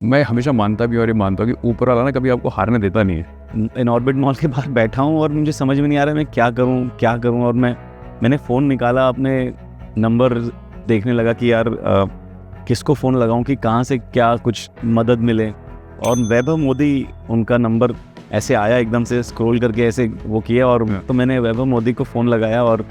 मैं हमेशा मानता भी और ये मानता हूँ कि ऊपर वाला ना कभी आपको हारने देता नहीं है। इनऑर्बिट मॉल के बाहर बैठा हूँ और मुझे समझ में नहीं आ रहा मैं क्या करूँ। और मैंने फ़ोन निकाला, अपने नंबर देखने लगा कि यार किसको फ़ोन लगाऊं कि कहाँ से क्या कुछ मदद मिले। और वैभव मोदी उनका नंबर ऐसे आया, एकदम से स्क्रॉल करके ऐसे वो किया और तो मैंने वैभव मोदी को फ़ोन लगाया और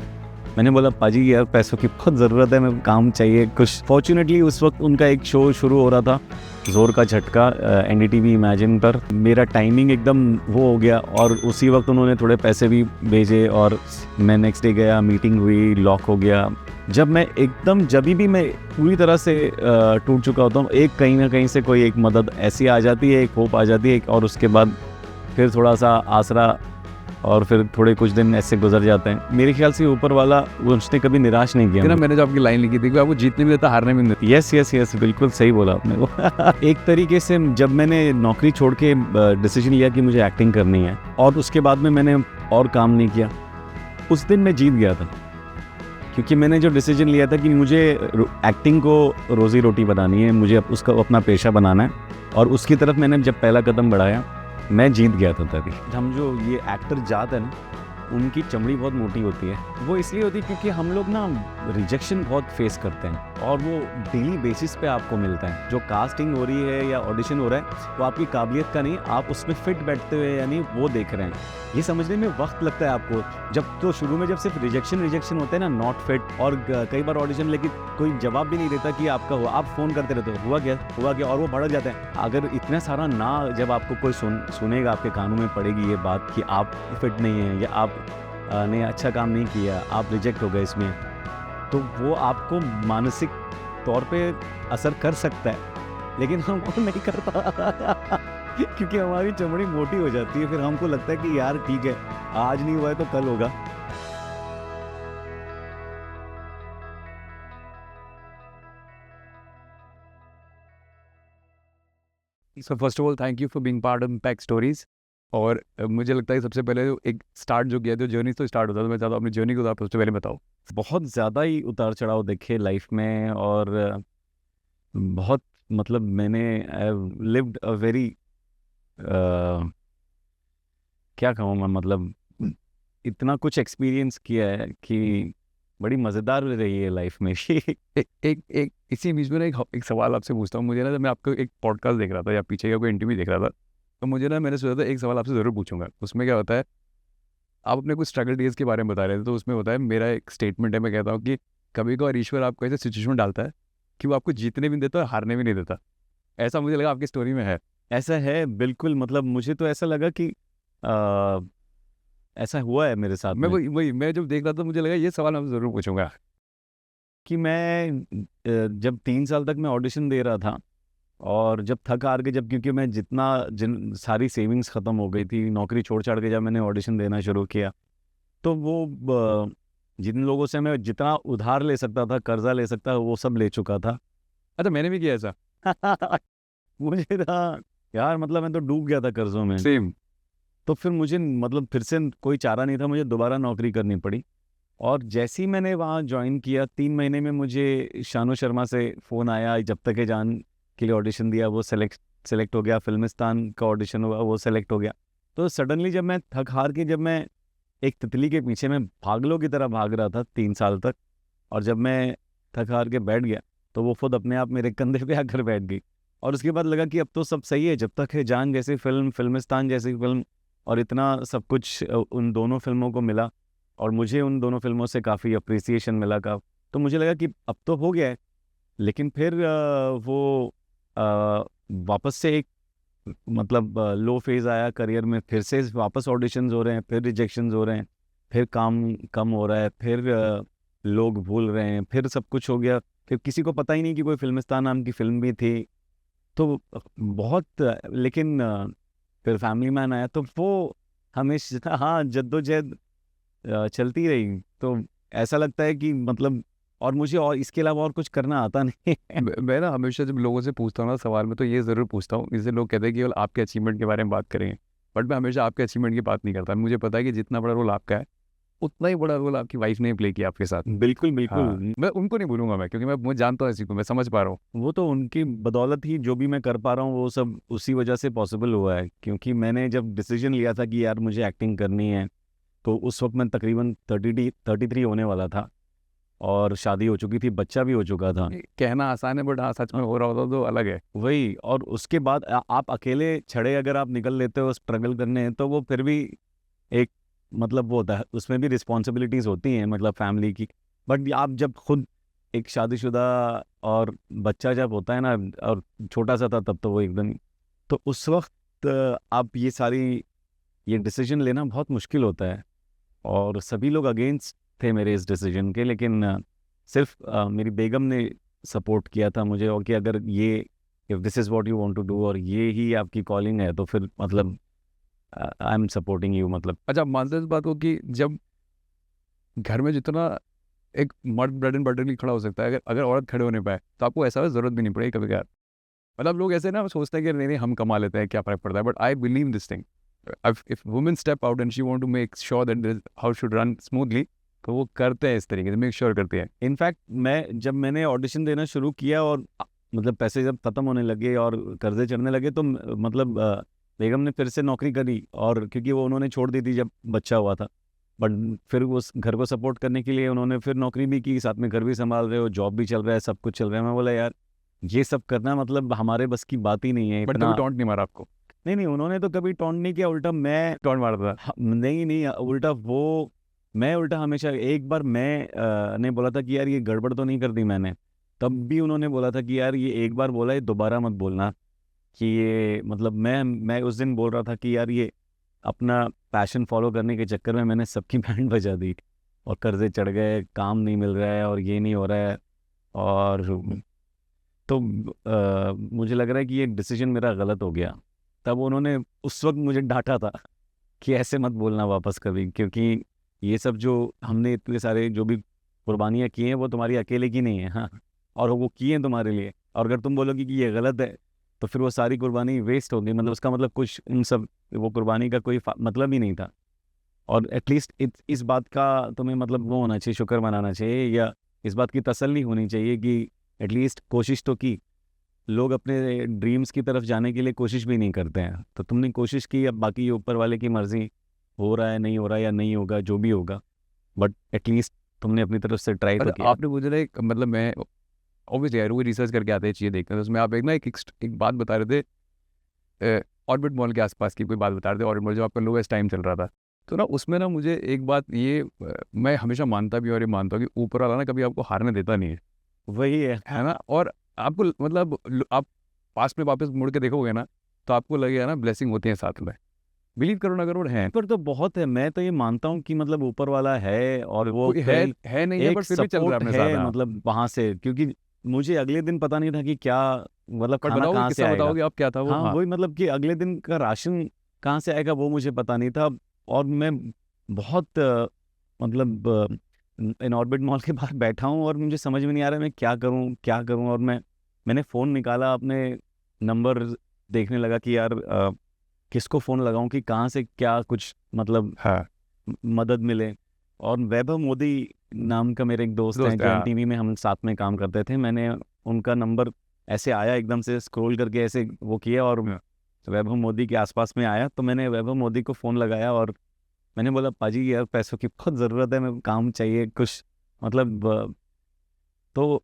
मैंने बोला पाजी यार पैसों की बहुत ज़रूरत है, मेरे काम चाहिए कुछ। फॉर्चुनेटली उस वक्त उनका एक शो शुरू हो रहा था, जोर का झटका, एनडीटीवी इमेजिन पर। मेरा टाइमिंग एकदम वो हो गया और उसी वक्त उन्होंने थोड़े पैसे भी भेजे और मैं नेक्स्ट डे गया, मीटिंग हुई, लॉक हो गया। जब भी मैं पूरी तरह से टूट चुका होता हूँ, एक कहीं ना कहीं से कोई एक मदद ऐसी आ जाती है, एक होप आ जाती है और उसके बाद फिर थोड़ा सा आसरा और फिर थोड़े कुछ दिन ऐसे गुजर जाते हैं। मेरे ख्याल से ऊपर वाला उसने कभी निराश नहीं किया। ना मैंने जो आपकी लाइन लिखी थी कि आपको जीतने भी देता, हारने भी नहीं देता। यस, बिल्कुल सही बोला आपने वो। एक तरीके से जब मैंने नौकरी छोड़ के डिसीजन लिया कि मुझे एक्टिंग करनी है और उसके बाद में मैंने और काम नहीं किया, उस दिन मैं जीत गया था। क्योंकि मैंने जो डिसीजन लिया था कि मुझे एक्टिंग को रोजी रोटी बनानी है, मुझे उसका अपना पेशा बनाना है, और उसकी तरफ मैंने जब पहला कदम बढ़ाया मैं जीत गया था तभी। हम जो ये एक्टर जाते हैं ना, उनकी चमड़ी बहुत मोटी होती है। वो इसलिए होती है क्योंकि हम लोग ना रिजेक्शन बहुत फेस करते हैं और वो डेली बेसिस पे आपको मिलता है। जो कास्टिंग हो रही है या ऑडिशन हो रहा है वो आपकी काबिलियत का नहीं, आप उसमें फिट बैठते हुए यानी वो देख रहे हैं। ये समझने में वक्त लगता है आपको। जब तो शुरू में जब सिर्फ रिजेक्शन होता है ना, नॉट फिट, और कई बार ऑडिशन लेकिन कोई जवाब भी नहीं देता कि आपका हुआ, आप फ़ोन करते रहते हो हुआ क्या, और वो भड़क जाते हैं। अगर इतना सारा ना जब आपको कोई सुनेगा, आपके कानों में पड़ेगी ये बात कि आप फिट नहीं हैं या आप ने अच्छा काम नहीं किया, आप रिजेक्ट हो गए इसमें, तो वो आपको मानसिक तौर पे असर कर सकता है, लेकिन हमको नहीं करता। क्योंकि हमारी चमड़ी मोटी हो जाती है, फिर हमको लगता है कि यार ठीक है, आज नहीं हुआ है तो कल होगा। So first of all thank you for being part of impact stories. और मुझे लगता है सबसे पहले एक स्टार्ट जो किया, जो जर्नी तो स्टार्ट होता है, तो मैं चाहता हूँ अपनी जर्नी को आप सबसे पहले बताओ। बहुत ज़्यादा ही उतार चढ़ाव देखे लाइफ में, और बहुत मतलब मैंने लिव्ड अ वेरी, क्या कहूँ मैं, मतलब इतना कुछ एक्सपीरियंस किया है कि बड़ी मज़ेदार रही है लाइफ में। एक इसी बीच में ना एक सवाल आपसे पूछता हूँ। मुझे ना, जब मैं आपको एक पॉडकास्ट देख रहा था या पीछे का कोई इंटरव्यू देख रहा था, तो मुझे ना, मैंने सोचा था एक सवाल आपसे ज़रूर पूछूंगा। उसमें क्या होता है, आप अपने कुछ स्ट्रगल डेज के बारे में बता रहे थे, तो उसमें होता है, मेरा एक स्टेटमेंट है, मैं कहता हूँ कि कभी कभार ईश्वर आपको ऐसे सिचुएशन में डालता है कि वो आपको जीतने भी नहीं देता और हारने भी नहीं देता। ऐसा मुझे लगा आपकी स्टोरी में है। ऐसा है बिल्कुल। मतलब मुझे तो ऐसा लगा कि आ, ऐसा हुआ है मेरे साथ मैं में वही वही मैं जब देख रहा था, मुझे लगा ये सवाल मैं ज़रूर पूछूंगा। कि मैं जब 3 साल तक मैं ऑडिशन दे रहा था, और जब थक हार के, जब क्योंकि मैं जिन सारी सेविंग्स ख़त्म हो गई थी, नौकरी छोड़ छाड़ के जब मैंने ऑडिशन देना शुरू किया, तो वो जिन लोगों से मैं जितना उधार ले सकता था, कर्जा ले सकता था, वो सब ले चुका था। अच्छा, मैंने भी किया ऐसा। मुझे था यार, मतलब मैं तो डूब गया था कर्जों में। सेम। तो फिर मुझे मतलब फिर से कोई चारा नहीं था, मुझे दोबारा नौकरी करनी पड़ी। और जैसे ही मैंने वहाँ ज्वाइन किया, 3 महीने में मुझे शानू शर्मा से फ़ोन आया, जब तक है जान के लिए ऑडिशन दिया, वो सेलेक्ट हो गया। फिल्मिस्तान का ऑडिशन हुआ, वो सेलेक्ट हो गया। तो सडनली जब मैं थक हार के, जब मैं एक तितली के पीछे मैं भागलों की तरह भाग रहा था 3 साल तक, और जब मैं थक हार के बैठ गया, तो वो खुद अपने आप मेरे कंधे पे आकर बैठ गई। और उसके बाद लगा कि अब तो सब सही है, जब तक है जान जैसी फिल्म, फिल्मिस्तान जैसी फिल्म, और इतना सब कुछ उन दोनों फिल्मों को मिला, और मुझे उन दोनों फिल्मों से काफ़ी अप्रिसिएशन मिला का। तो मुझे लगा कि अब तो हो गया है। लेकिन फिर वो अ, वापस से एक मतलब लो फेज़ आया करियर में, फिर से वापस ऑडिशंस हो रहे हैं, फिर रिजेक्शंस हो रहे हैं, फिर काम कम हो रहा है, फिर लोग भूल रहे हैं, फिर सब कुछ हो गया। फिर किसी को पता ही नहीं कि कोई फिल्मिस्तान नाम की फिल्म भी थी। तो बहुत लेकिन फिर फैमिली मैन आया, तो वो हमेशा, हाँ, जद्दोजहद चलती रही। तो ऐसा लगता है कि मतलब, और मुझे और इसके अलावा और कुछ करना आता नहीं है। मैं ना हमेशा जब लोगों से पूछता हूँ ना सवाल में, तो ये ज़रूर पूछता हूँ। इससे लोग कहते हैं कि केवल आपके अचीवमेंट के बारे में बात करेंगे, बट मैं हमेशा आपके अचीवमेंट की बात नहीं करता। मुझे पता है कि जितना बड़ा रोल आपका है, उतना ही बड़ा रोल आपकी वाइफ ने प्ले किया आपके साथ। बिल्कुल हाँ, बिल्कुल। मैं उनको नहीं भूलूंगा मैं, क्योंकि मैं जानता हूँ इसी को, मैं समझ पा रहा हूँ। वो तो उनकी बदौलत ही जो भी मैं कर पा रहा हूँ वो सब उसी वजह से पॉसिबल हुआ है, क्योंकि मैंने जब डिसीजन लिया था कि यार मुझे एक्टिंग करनी है, तो उस वक्त मैं तकरीबन 33 होने वाला था और शादी हो चुकी थी, बच्चा भी हो चुका था। ये कहना आसान है, बट हाँ सच में हो रहा होता तो अलग है। वही, और उसके बाद आप अकेले छड़े अगर आप निकल लेते हो स्ट्रगल करने, तो वो फिर भी एक मतलब वो होता है, उसमें भी रिस्पॉन्सिबिलिटीज होती हैं मतलब फैमिली की। बट आप जब खुद एक शादीशुदा और बच्चा जब होता है ना, और छोटा सा था तब, तो वो एकदम, तो उस वक्त आप ये डिसीजन लेना बहुत मुश्किल होता है। और सभी लोग अगेंस्ट थे मेरे इस डिसीजन के, लेकिन सिर्फ मेरी बेगम ने सपोर्ट किया था मुझे, और कि अगर ये, if this is what you want to do और ये ही आपकी कॉलिंग है, तो फिर मतलब आई एम सपोर्टिंग यू मतलब। अच्छा, आप मानते हैं इस बात को कि जब घर में जितना एक मर्द ब्रेड एंड बटर के लिए खड़ा हो सकता है, अगर अगर औरत खड़े होने पाए तो आपको ऐसा जरूरत भी नहीं पड़ेगी कभी कभार। मतलब लोग ऐसे ना सोचते हैं कि नहीं नहीं हम कमा लेते हैं, क्या फर्क पड़ता है, but I believe this thing, if women step out and she want to make sure that how should run smoothly, तो वो करते हैं, इस तरीके से मेक श्योर करते हैं। इनफैक्ट मैंने ऑडिशन देना शुरू किया और मतलब पैसे जब ख़त्म होने लगे और कर्जे चढ़ने लगे, तो मतलब बेगम ने फिर से नौकरी करी, और क्योंकि वो उन्होंने छोड़ दी थी जब बच्चा हुआ था, बट फिर उस घर को सपोर्ट करने के लिए उन्होंने फिर नौकरी भी की, साथ में घर भी संभाल रहे हो, जॉब भी चल रहा है, सब कुछ चल रहा है। मैं बोला यार ये सब करना मतलब हमारे बस की बात ही नहीं है बट इतना। कभी टॉन्ट नहीं मारा आपको? नहीं नहीं, उन्होंने तो कभी टॉन्ट नहीं किया, उल्टा मैं टॉन्ट मारा था? नहीं नहीं, उल्टा वो, मैं उल्टा हमेशा, एक बार मैं ने बोला था कि यार ये गड़बड़ तो नहीं कर दी मैंने, तब भी उन्होंने बोला था कि यार ये एक बार बोला है, दोबारा मत बोलना। कि ये मतलब मैं उस दिन बोल रहा था कि यार ये अपना पैशन फॉलो करने के चक्कर में मैंने सबकी बैंड बजा दी, और कर्जे चढ़ गए, काम नहीं मिल रहा है और ये नहीं हो रहा है, और तो मुझे लग रहा है कि ये डिसीजन मेरा गलत हो गया। तब उन्होंने उस वक्त मुझे डांटा था कि ऐसे मत बोलना वापस कभी, क्योंकि ये सब जो हमने इतने सारे जो भी कुर्बानियाँ की हैं वो तुम्हारी अकेले की नहीं है, हाँ, और वो की हैं तुम्हारे लिए, और अगर तुम बोलोगे कि ये गलत है, तो फिर वो सारी कुर्बानी वेस्ट होगी, मतलब उसका मतलब कुछ इन सब वो कुर्बानी का कोई मतलब ही नहीं था। और एटलीस्ट इस बात का तुम्हें मतलब वो होना चाहिए, शुक्र मनाना चाहिए, या इस बात की तसल्ली होनी चाहिए कि एटलीस्ट कोशिश तो की। लोग अपने ड्रीम्स की तरफ जाने के लिए कोशिश भी नहीं करते हैं, तो तुमने कोशिश की, अब बाकी ये ऊपर वाले की मर्जी, हो रहा है नहीं हो रहा है या नहीं होगा जो भी होगा, बट एटलीस्ट तुमने अपनी तरफ से ट्राई तो अच्छा, किया। आपने मुझे ना एक मतलब मैं ऑब्वियसली यार वो रिसर्च करके आते हैं चीज़ें देखते हैं, तो उसमें आप एक ना एक बात बता रहे थे, ऑर्बिट मॉल के आसपास की कोई बात बता रहे थे, ऑर्बिट मॉल जब आपका लोएस्ट टाइम चल रहा था, तो ना उसमें ना मुझे एक बात ये मैं हमेशा मानता भी और ये मानता हूँ कि ऊपर वाला ना कभी आपको हारने देता नहीं वही है। है ना। और आपको मतलब आप पास में वापस मुड़ के देखोगे ना, तो आपको लगेगा ना ब्लेसिंग होती है साथ में, बिलीव करो ना करो, है पर तो बहुत है, मैं तो ये मानता हूँ कि मतलब ऊपर वाला है, और वो कोई कहीं है नहीं है, एक बट फिर भी चल रहा है सपोर्ट अपने है साथ। हाँ, मतलब वहां से, क्योंकि मुझे अगले दिन पता नहीं था कि क्या मतलब बट खाना बताओगे, कहाँ से किस्सा आएगा। बताओगे आप क्या था वो? हाँ हाँ, वही, मतलब कि अगले दिन का राशन कहाँ से आएगा वो मुझे पता नहीं था। और मैं बहुत मतलब इन ऑर्बिट मॉल के बाहर बैठा हूँ और मुझे समझ में नहीं आ रहा है मैं क्या करूँ क्या करूँ। और मैंने फ़ोन निकाला, अपने नंबर देखने लगा कि यार किसको फ़ोन लगाऊं कि कहाँ से क्या कुछ मतलब हाँ, मदद मिले। और वैभव मोदी नाम का मेरे एक दोस्त हैं दोस्त, जो हाँ। एनटीवी में हम साथ में काम करते थे, मैंने उनका नंबर ऐसे आया एकदम से स्क्रॉल करके ऐसे वो किया, और हाँ। वैभव मोदी के आसपास में आया, तो मैंने वैभव मोदी को फ़ोन लगाया और मैंने बोला पाजी यार पैसों की बहुत ज़रूरत है, मैं काम चाहिए कुछ मतलब तो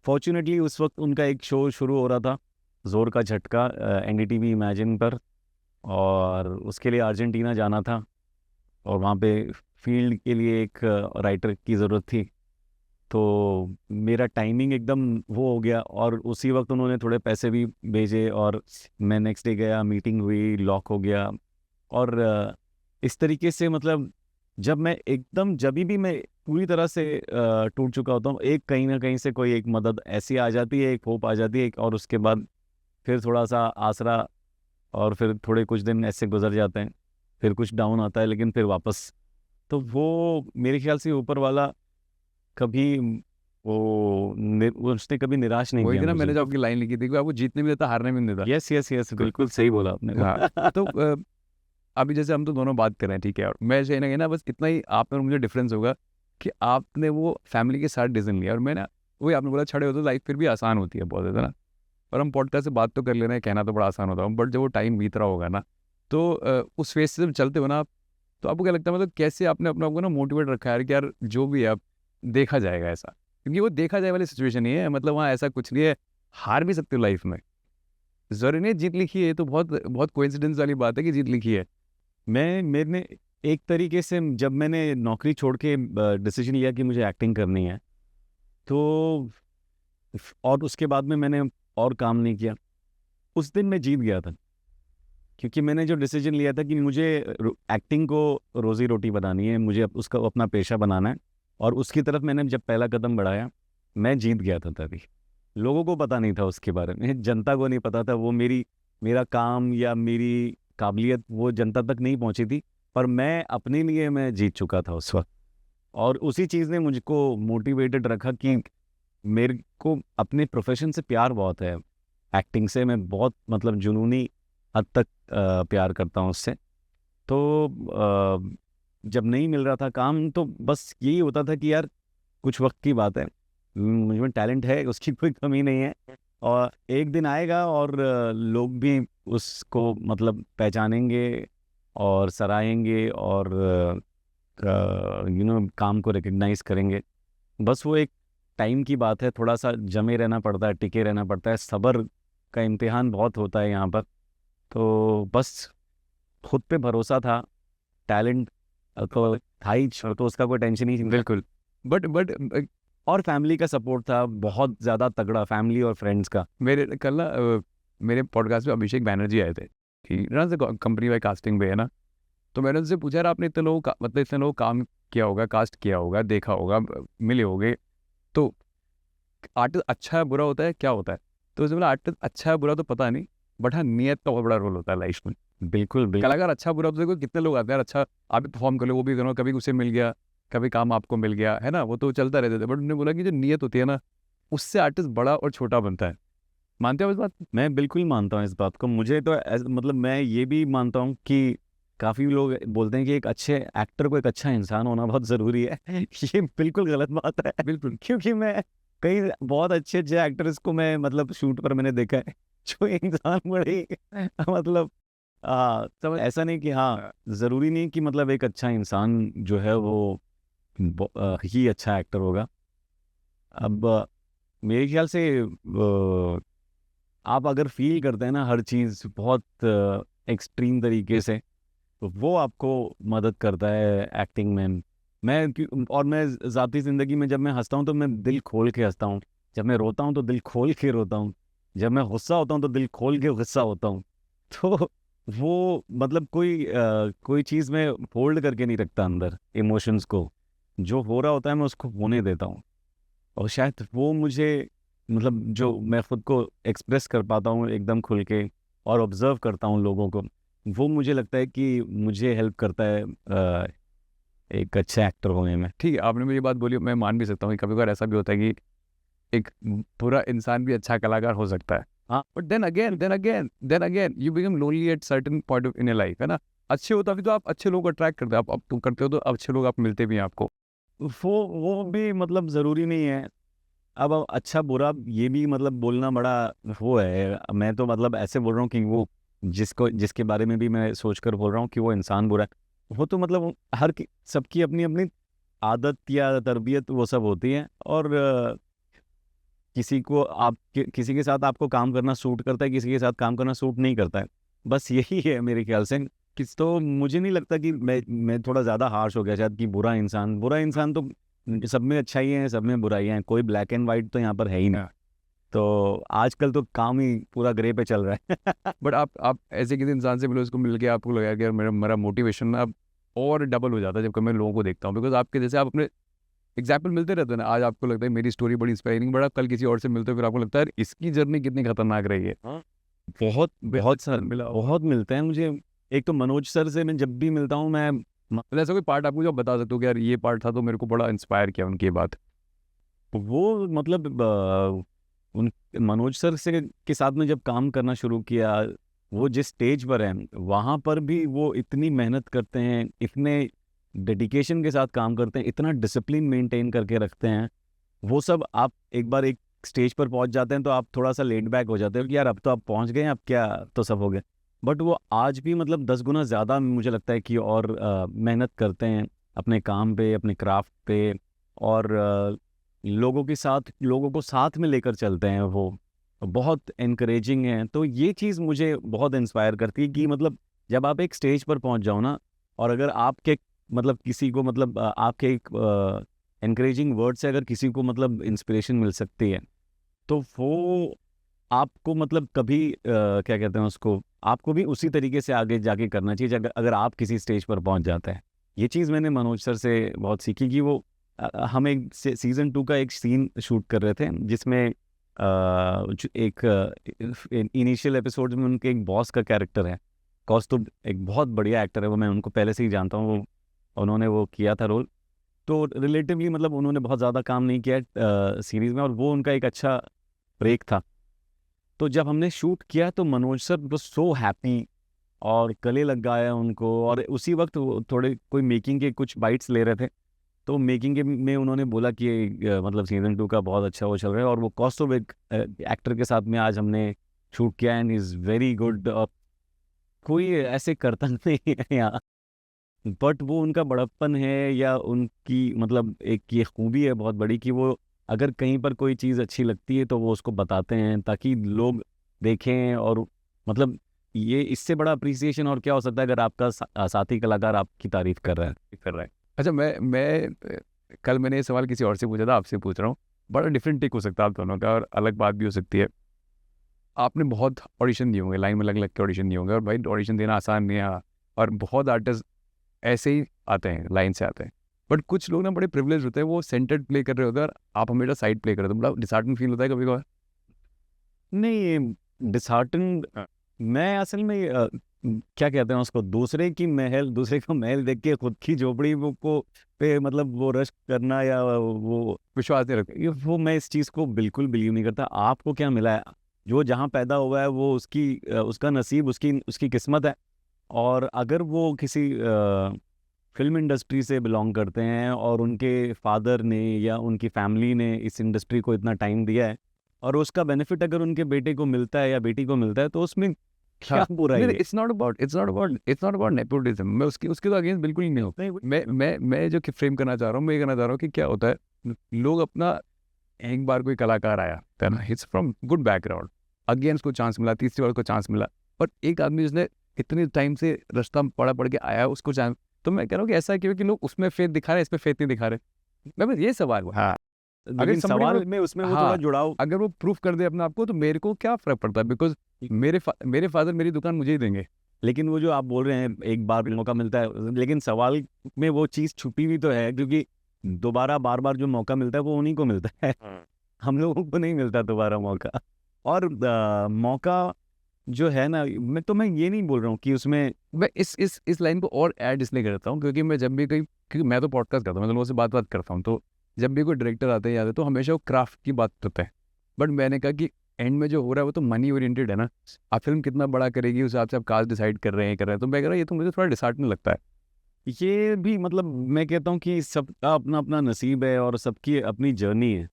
फॉर्चुनेटली उस वक्त उनका एक शो शुरू हो रहा था, जोर का झटका, एनडीटीवी इमेजिन पर, और उसके लिए अर्जेंटीना जाना था, और वहाँ पे फील्ड के लिए एक राइटर की ज़रूरत थी। तो मेरा टाइमिंग एकदम वो हो गया, और उसी वक्त उन्होंने थोड़े पैसे भी भेजे, और मैं नेक्स्ट डे गया, मीटिंग हुई, लॉक हो गया। और इस तरीके से मतलब जब मैं एकदम जब भी मैं पूरी तरह से टूट चुका होता हूँ, एक कहीं ना कहीं से कोई एक मदद ऐसी आ जाती है, एक होप आ जाती है, और उसके बाद फिर थोड़ा सा आसरा, और फिर थोड़े कुछ दिन ऐसे गुजर जाते हैं, फिर कुछ डाउन आता है, लेकिन फिर वापस। तो वो मेरे ख्याल से ऊपर वाला कभी वो उसने कभी निराश नहीं वही किया थी ना, मुझे। मैंने जो आपकी लाइन लिखी थी कि आपको जीतने भी देता, हारने भी नहीं देता। यस यस यस, तो बिल्कुल सही बोला आपने। हाँ, तो अभी जैसे हम तो दोनों बात कर रहे हैं, ठीक है, और मैं कहीं ना कहीं ना बस इतना ही आप में और मुझे डिफरेंस होगा कि आपने वो फैमिली के साथ डिसीजन लिया और मैं ना वही आपने बोला छड़े हो तो लाइफ फिर भी आसान होती है बहुत ज़्यादा ना। और हम पॉडकास्ट से बात तो कर ले रहे हैं, कहना तो बड़ा आसान होता है, बट जब वो टाइम बीत रहा होगा ना तो उस फेज से जब चलते हो ना आप, तो आपको क्या लगता है मतलब कैसे आपने अपने आप को ना मोटिवेट रखा है यार कि यार जो भी है अब देखा जाएगा ऐसा, क्योंकि वो देखा जाए वाली सिचुएशन नहीं है, मतलब वहाँ ऐसा कुछ नहीं है, हार भी सकते हो लाइफ में, जरूरी नहीं है जीत लिखी है, ये तो बहुत बहुत कोइंसिडेंस वाली बात है कि जीत लिखी है। मैंने एक तरीके से जब मैंने नौकरी छोड़ के डिसीजन लिया कि मुझे एक्टिंग करनी है, तो और उसके बाद में मैंने और काम नहीं किया, उस दिन मैं जीत गया था। क्योंकि मैंने जो डिसीजन लिया था कि मुझे एक्टिंग को रोज़ी रोटी बनानी है, मुझे उसका अपना पेशा बनाना है, और उसकी तरफ मैंने जब पहला कदम बढ़ाया, मैं जीत गया था तभी। लोगों को पता नहीं था उसके बारे में, जनता को नहीं पता था, वो मेरा काम या मेरी काबिलियत वो जनता तक नहीं पहुंची थी, पर मैं अपने लिए मैं जीत चुका था उस वक्त। और उसी चीज़ ने मुझको मोटिवेटेड रखा कि मेरे को अपने प्रोफेशन से प्यार बहुत है, एक्टिंग से मैं बहुत मतलब जुनूनी हद तक प्यार करता हूँ उससे। तो जब नहीं मिल रहा था काम, तो बस यही होता था कि यार कुछ वक्त की बात है, मुझ में टैलेंट है, उसकी कोई कमी नहीं है, और एक दिन आएगा और लोग भी उसको मतलब पहचानेंगे और सराहेंगे और काम को रिकग्नाइज करेंगे। बस वो एक टाइम की बात है, थोड़ा सा जमे रहना पड़ता है, टिके रहना पड़ता है, सब्र का इम्तिहान बहुत होता है यहाँ पर। तो बस खुद पे भरोसा था, टैलेंट तो था ही, तो उसका कोई टेंशन ही नहीं। बिल्कुल। बट और फैमिली का सपोर्ट था बहुत ज़्यादा तगड़ा, फैमिली और फ्रेंड्स का। मेरे कल ना मेरे पॉडकास्ट में अभिषेक बैनर्जी आए थे कि ना से कंपनी वाई कास्टिंग पे है ना, तो मैंने उनसे पूछा यार आपने इतने लोगों का मतलब इतने लोगों काम किया होगा, कास्ट किया होगा, देखा होगा, मिले होगे, तो आर्टिस्ट अच्छा है बुरा होता है क्या होता है? तो उसने बोला आर्टिस्ट अच्छा है बुरा तो पता नहीं, बट हाँ नियत का बहुत बड़ा रोल होता है लाइफ में। बिल्कुल बिल्कुल। कलाकार अच्छा बुरा तो देखो कितने लोग आते हैं यार, अच्छा आप भी परफॉर्म कर लो, वो भी करो, कभी उसे मिल गया, कभी काम आपको मिल गया है ना, वो तो चलता रहता था, बट उन्होंने बोला कि जो नियत होती है ना उससे आर्टिस्ट बड़ा और छोटा बनता है। मानते हो इस बात? मैं बिल्कुल मानता हूँ इस बात को। मुझे तो मतलब मैं ये भी मानता हूँ कि काफ़ी लोग बोलते हैं कि एक अच्छे एक्टर को एक अच्छा इंसान होना बहुत ज़रूरी है। ये बिल्कुल गलत बात है। बिल्कुल। क्योंकि मैं कई बहुत अच्छे अच्छे एक्टर्स को मैं मतलब शूट पर मैंने देखा है, जो इंसान बड़े मतलब ऐसा नहीं कि हाँ, ज़रूरी नहीं कि मतलब एक अच्छा इंसान जो है वो ही अच्छा एक्टर होगा। अब मेरे ख्याल से आप अगर फील करते हैं ना हर चीज़ बहुत एक्सट्रीम तरीके से, तो वो आपको मदद करता है एक्टिंग में। और मैं ज़ाती ज़िंदगी में जब मैं हंसता हूँ तो मैं दिल खोल के हंसता हूँ, जब मैं रोता हूँ तो दिल खोल के रोता हूँ, जब मैं गुस्सा होता हूँ तो दिल खोल के गुस्सा होता हूँ। तो वो मतलब कोई चीज़ में होल्ड करके नहीं रखता अंदर इमोशंस को, जो हो रहा होता है मैं उसको होने देता हूँ। और शायद वो मुझे मतलब जो मैं खुद को एक्सप्रेस कर पाता हूँ एकदम खुल के, और ऑब्जर्व करता हूँ लोगों को, वो मुझे लगता है कि मुझे हेल्प करता है एक अच्छे एक्टर होने में। ठीक है, आपने मेरी बात बोली, मैं मान भी सकता हूँ कि कभी कभार ऐसा भी होता है कि एक बुरा इंसान भी अच्छा कलाकार हो सकता है। हाँ, but then again you become lonely at certain point of in your life, है ना। अच्छे होता भी तो आप अच्छे लोग अट्रैक्ट करते हो, आप तुम करते हो तो अच्छे लोग आप मिलते भी हैं आपको। वो भी मतलब ज़रूरी नहीं है। अब अच्छा बुरा ये भी मतलब बोलना बड़ा वो है। मैं तो मतलब ऐसे बोल रहा हूँ कि वो जिसके बारे में भी मैं सोच कर बोल रहा हूँ कि वो इंसान बुरा है, वो तो मतलब सबकी अपनी अपनी आदत या तरबियत वो सब होती है। और किसी के साथ आपको काम करना सूट करता है, किसी के साथ काम करना सूट नहीं करता है, बस यही है मेरे ख्याल से। तो मुझे नहीं लगता कि मैं थोड़ा ज़्यादा हार्श हो गया शायद कि बुरा इंसान तो सब में अच्छाई है, सब में बुराइयाँ हैं, कोई ब्लैक एंड वाइट तो यहाँ पर है ही नहीं। तो आजकल तो काम ही पूरा ग्रे पे चल रहा है। बट आप ऐसे किसी इंसान से मिलो, उसको मिल के आपको लगा कि यार मेरा मेरा मोटिवेशन ना अब और डबल हो जाता है जब मैं लोगों को देखता हूँ, बिकॉज आपके जैसे आप अपने एग्जाम्पल मिलते रहते हैं ना, आज आपको लगता है मेरी स्टोरी बड़ी इंस्पायरिंग, बट आप कल किसी और से मिलते हो फिर आपको लगता है यार इसकी जर्नी कितनी खतरनाक रही है। हाँ, बहुत बहुत सर बहुत मिलते हैं मुझे। एक तो मनोज सर से मैं जब भी मिलता हूँ मैं मतलब ऐसा कोई पार्ट आपको जो बता सकते हो कि यार ये पार्ट था तो मेरे को बड़ा इंस्पायर किया उनकी ये बात? वो मतलब उन मनोज सर से के साथ में जब काम करना शुरू किया, वो जिस स्टेज पर हैं वहाँ पर भी वो इतनी मेहनत करते हैं, इतने डेडिकेशन के साथ काम करते हैं, इतना डिसिप्लिन मेंटेन करके रखते हैं। वो सब आप एक बार एक स्टेज पर पहुंच जाते हैं तो आप थोड़ा सा लेट बैक हो जाते हो कि यार अब तो आप पहुंच गए हैं, अब क्या तो सब हो गया। बट वो आज भी मतलब 10 गुना ज़्यादा मुझे लगता है कि और मेहनत करते हैं अपने काम पे, अपने क्राफ्ट पे, और लोगों को साथ में लेकर चलते हैं। वो बहुत इनकरेजिंग है। तो ये चीज़ मुझे बहुत इंस्पायर करती है कि मतलब जब आप एक स्टेज पर पहुंच जाओ ना, और अगर आपके मतलब किसी को मतलब आपके एक इनकरेजिंग वर्ड से अगर किसी को मतलब इंस्पिरेशन मिल सकती है, तो वो आपको मतलब कभी क्या कहते हैं उसको, आपको भी उसी तरीके से आगे जाके करना चाहिए अगर आप किसी स्टेज पर पहुंच जाते हैं। ये चीज़ मैंने मनोज सर से बहुत सीखी कि वो हम एक सीज़न 2 का एक सीन शूट कर रहे थे जिसमें एक इनिशियल एपिसोड में उनके एक बॉस का कैरेक्टर है। कौस्तुभ एक बहुत बढ़िया एक्टर है, वो मैं उनको पहले से ही जानता हूँ। वो उन्होंने वो किया था रोल, तो रिलेटिवली मतलब उन्होंने बहुत ज़्यादा काम नहीं किया सीरीज़ में, और वो उनका एक अच्छा ब्रेक था। तो जब हमने शूट किया तो मनोज सर वो सो हैप्पी और गले लग गया उनको, और उसी वक्त वो थोड़े कोई मेकिंग के कुछ बाइट्स ले रहे थे, तो मेकिंग के में उन्होंने बोला कि मतलब सीजन 2 का बहुत अच्छा वो चल रहा है, और वो कौस्तुभ एक एक्टर के साथ में आज हमने शूट किया एंड इज़ वेरी गुड। और कोई ऐसे करता नहीं है यहाँ, बट वो उनका बड़प्पन है या उनकी मतलब एक ये खूबी है बहुत बड़ी कि वो अगर कहीं पर कोई चीज़ अच्छी लगती है तो वो उसको बताते हैं ताकि लोग देखें। और मतलब ये इससे बड़ा अप्रिसिएशन और क्या हो सकता है अगर आपका साथी कलाकार आपकी तारीफ कर रहा है। अच्छा, कल मैंने ये सवाल किसी और से पूछा था, आपसे पूछ रहा हूँ। बड़ा डिफरेंट टेक हो सकता है आप दोनों का, और अलग बात भी हो सकती है। आपने बहुत ऑडिशन दिए होंगे, लाइन में लग लग के ऑडिशन दिए होंगे, और भाई ऑडिशन देना आसान नहीं है। और बहुत आर्टिस्ट ऐसे ही आते हैं, लाइन से आते हैं। बट कुछ लोग ना बड़े प्रिविलेज होते हैं, वो सेंटर्ड प्ले कर रहे होते हैं और आप हमेशा साइड प्ले कर रहे हो, तो बड़ा डिसहार्टन फील होता है कभी कभार। नहीं, डिसहार्टन हाँ। मैं असल में क्या कहते हैं उसको, दूसरे का महल देख के खुद की झोपड़ी को पे मतलब वो रश करना या वो विश्वास नहीं रखते। वो मैं इस चीज़ को बिल्कुल बिलीव नहीं करता। आपको क्या मिला है, जो जहाँ पैदा हुआ है वो उसका नसीब, उसकी उसकी किस्मत है। और अगर वो किसी फिल्म इंडस्ट्री से बिलोंग करते हैं और उनके फादर ने या उनकी फैमिली ने इस इंडस्ट्री को इतना टाइम दिया है, और उसका बेनिफिट अगर उनके बेटे को मिलता है या बेटी को मिलता है, तो उसमें क्या हाँ, बुराई नहीं, है। It's not about nepotism. मैं उसके उसके तो अगेंस्ट बिल्कुल ही नहीं हूँ। नहीं, मैं जो फ्रेम करना चाह रहा हूँ, मैं ये कहना चाह रहा हूँ कि क्या होता है, लोग अपना एक बार कोई कलाकार आया है ना, it's from good background, again उसको चांस मिला, तीसरी बार को चांस मिला। और एक आदमी जिसने इतने टाइम से रास्ता पढ़ के आया है, उसको चांस। तो मैं कह रहा हूँ कि ऐसा क्यों कि लोग उसमें फेथ दिखा रहे हैं, इसमें फेथ नहीं दिखा रहे। मैं बस ये सवाल हुआ। हाँ, अगर लेकिन somebody सवाल को, में उसमें वो थोड़ा हाँ, जुड़ाव। अगर वो प्रूफ कर दे अपने आप को, तो मेरे को क्या फर्क पड़ता है, बिकॉज मेरे फादर मेरी दुकान मुझे ही देंगे। लेकिन वो जो आप बोल रहे हैं एक बार मौका मिलता है, लेकिन सवाल में वो चीज़ छुपी हुई तो है, क्योंकि दोबारा बार बार जो मौका मिलता है वो उन्हीं को मिलता है। हम लोगों को नहीं मिलता दोबारा मौका। और मौका जो है ना, मैं ये नहीं बोल रहा हूँ कि उसमें मैं इस लाइन को और ऐड इसलिए करता हूँ क्योंकि मैं जब भी कोई, क्योंकि मैं तो पॉडकास्ट करता हूँ, मैं तो लोगों से बात करता हूँ, तो जब भी कोई डायरेक्टर आते हैं याद तो हमेशा वो क्राफ्ट की बात करते हैं। बट मैंने कहा कि एंड में जो हो रहा है वो तो मनी ओरिएंटेड है ना। आप फिल्म कितना बड़ा करेगी उस हिसाब से आप कास्ट डिसाइड कर रहे हैं। तो मैं कह रहा हूँ ये तो मुझे थोड़ा डिसहार्टनिंग लगता है। ये भी मतलब मैं कहता हूँ कि सबका अपना अपना नसीब है और सबकी अपनी जर्नी है।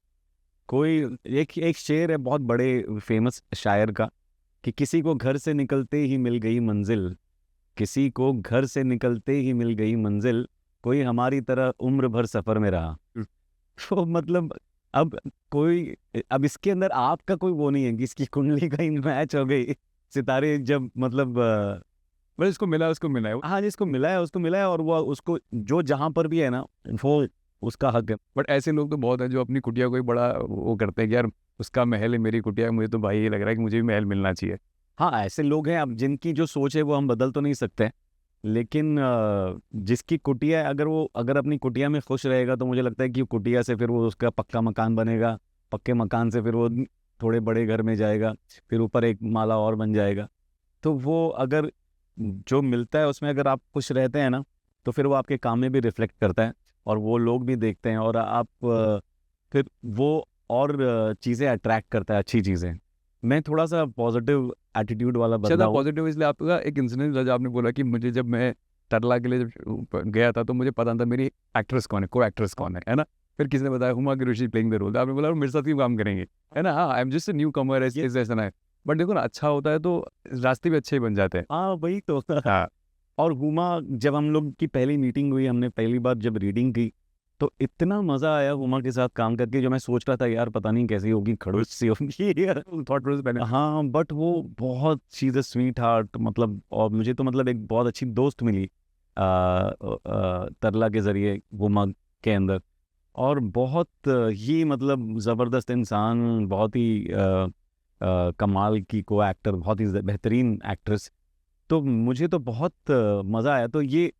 कोई एक एक शेर है बहुत बड़े फेमस शायर का, कि किसी को घर से निकलते ही मिल गई मंजिल, किसी को घर से निकलते ही मिल गई मंजिल, कोई हमारी तरह उम्र भर सफर में रहा। तो मतलब अब अब इसके अंदर आपका कोई वो नहीं है कि इसकी कुंडली कहीं मैच हो गई, सितारे जब मतलब बस इसको मिला, उसको मिला है वो। हाँ, जिसको मिला है उसको मिला है, और वो उसको जो जहाँ पर भी है ना, वो उसका हक है। बट ऐसे लोग तो बहुत हैं जो अपनी कुटिया को ही बड़ा वो करते हैं कि यार उसका महल है, मेरी कुटिया है, मुझे तो भाई ये लग रहा है कि मुझे भी महल मिलना चाहिए। हाँ, ऐसे लोग हैं अब जिनकी जो सोच है वो हम बदल तो नहीं सकते, लेकिन जिसकी कुटिया है, अगर अपनी कुटिया में खुश रहेगा तो मुझे लगता है कि कुटिया से फिर वो उसका पक्का मकान बनेगा, पक्के मकान से फिर वो थोड़े बड़े घर में जाएगा, फिर ऊपर एक माला और बन जाएगा। तो वो अगर जो मिलता है उसमें अगर आप खुश रहते हैं ना, तो फिर वो आपके काम में भी रिफ्लेक्ट करता है, और वो लोग भी देखते हैं, और आप फिर वो और चीज़ें अट्रैक्ट करता है, अच्छी चीज़ें। मैं थोड़ा सा पॉजिटिव एटीट्यूड वाला शायद बंदा आप हूँ। पॉजिटिव, इसलिए आपका एक इंसिडेंट जब आपने बोला कि मुझे जब मैं तरला के लिए जब गया था तो मुझे पता था मेरी एक्ट्रेस कौन है, को एक्ट्रेस कौन है ना। फिर किसी ने बताया हुमा ऋषि प्लेइंग द रोल, आपने बोला मेरे साथ क्यों काम करेंगे, है ना। हाँ, आई एम जस्ट न्यू कमर, ऐसा ना है। बट देखो ना, अच्छा होता है तो रास्ते भी अच्छे ही बन जाते हैं। हाँ वही तो। हाँ, और हुमा, जब हम लोग की पहली मीटिंग हुई, हमने पहली बार जब रीडिंग की, तो इतना मजा आया हुमा के साथ काम करके, जो मैं सोच रहा था यार पता नहीं कैसी होगी, खड़ूस सी होगी यार। थॉट प्रोसेस पहले। हाँ बट वो बहुत she is a sweet heart, मतलब, और मुझे तो मतलब एक बहुत अच्छी दोस्त मिली तरला के जरिए हुमा के अंदर। और बहुत ही मतलब ज़बरदस्त इंसान, बहुत ही कमाल की को एक्टर, बहुत ही बेहतरीन एक्ट्रेस। तो मुझे तो बहुत मज़ा आया। तो ये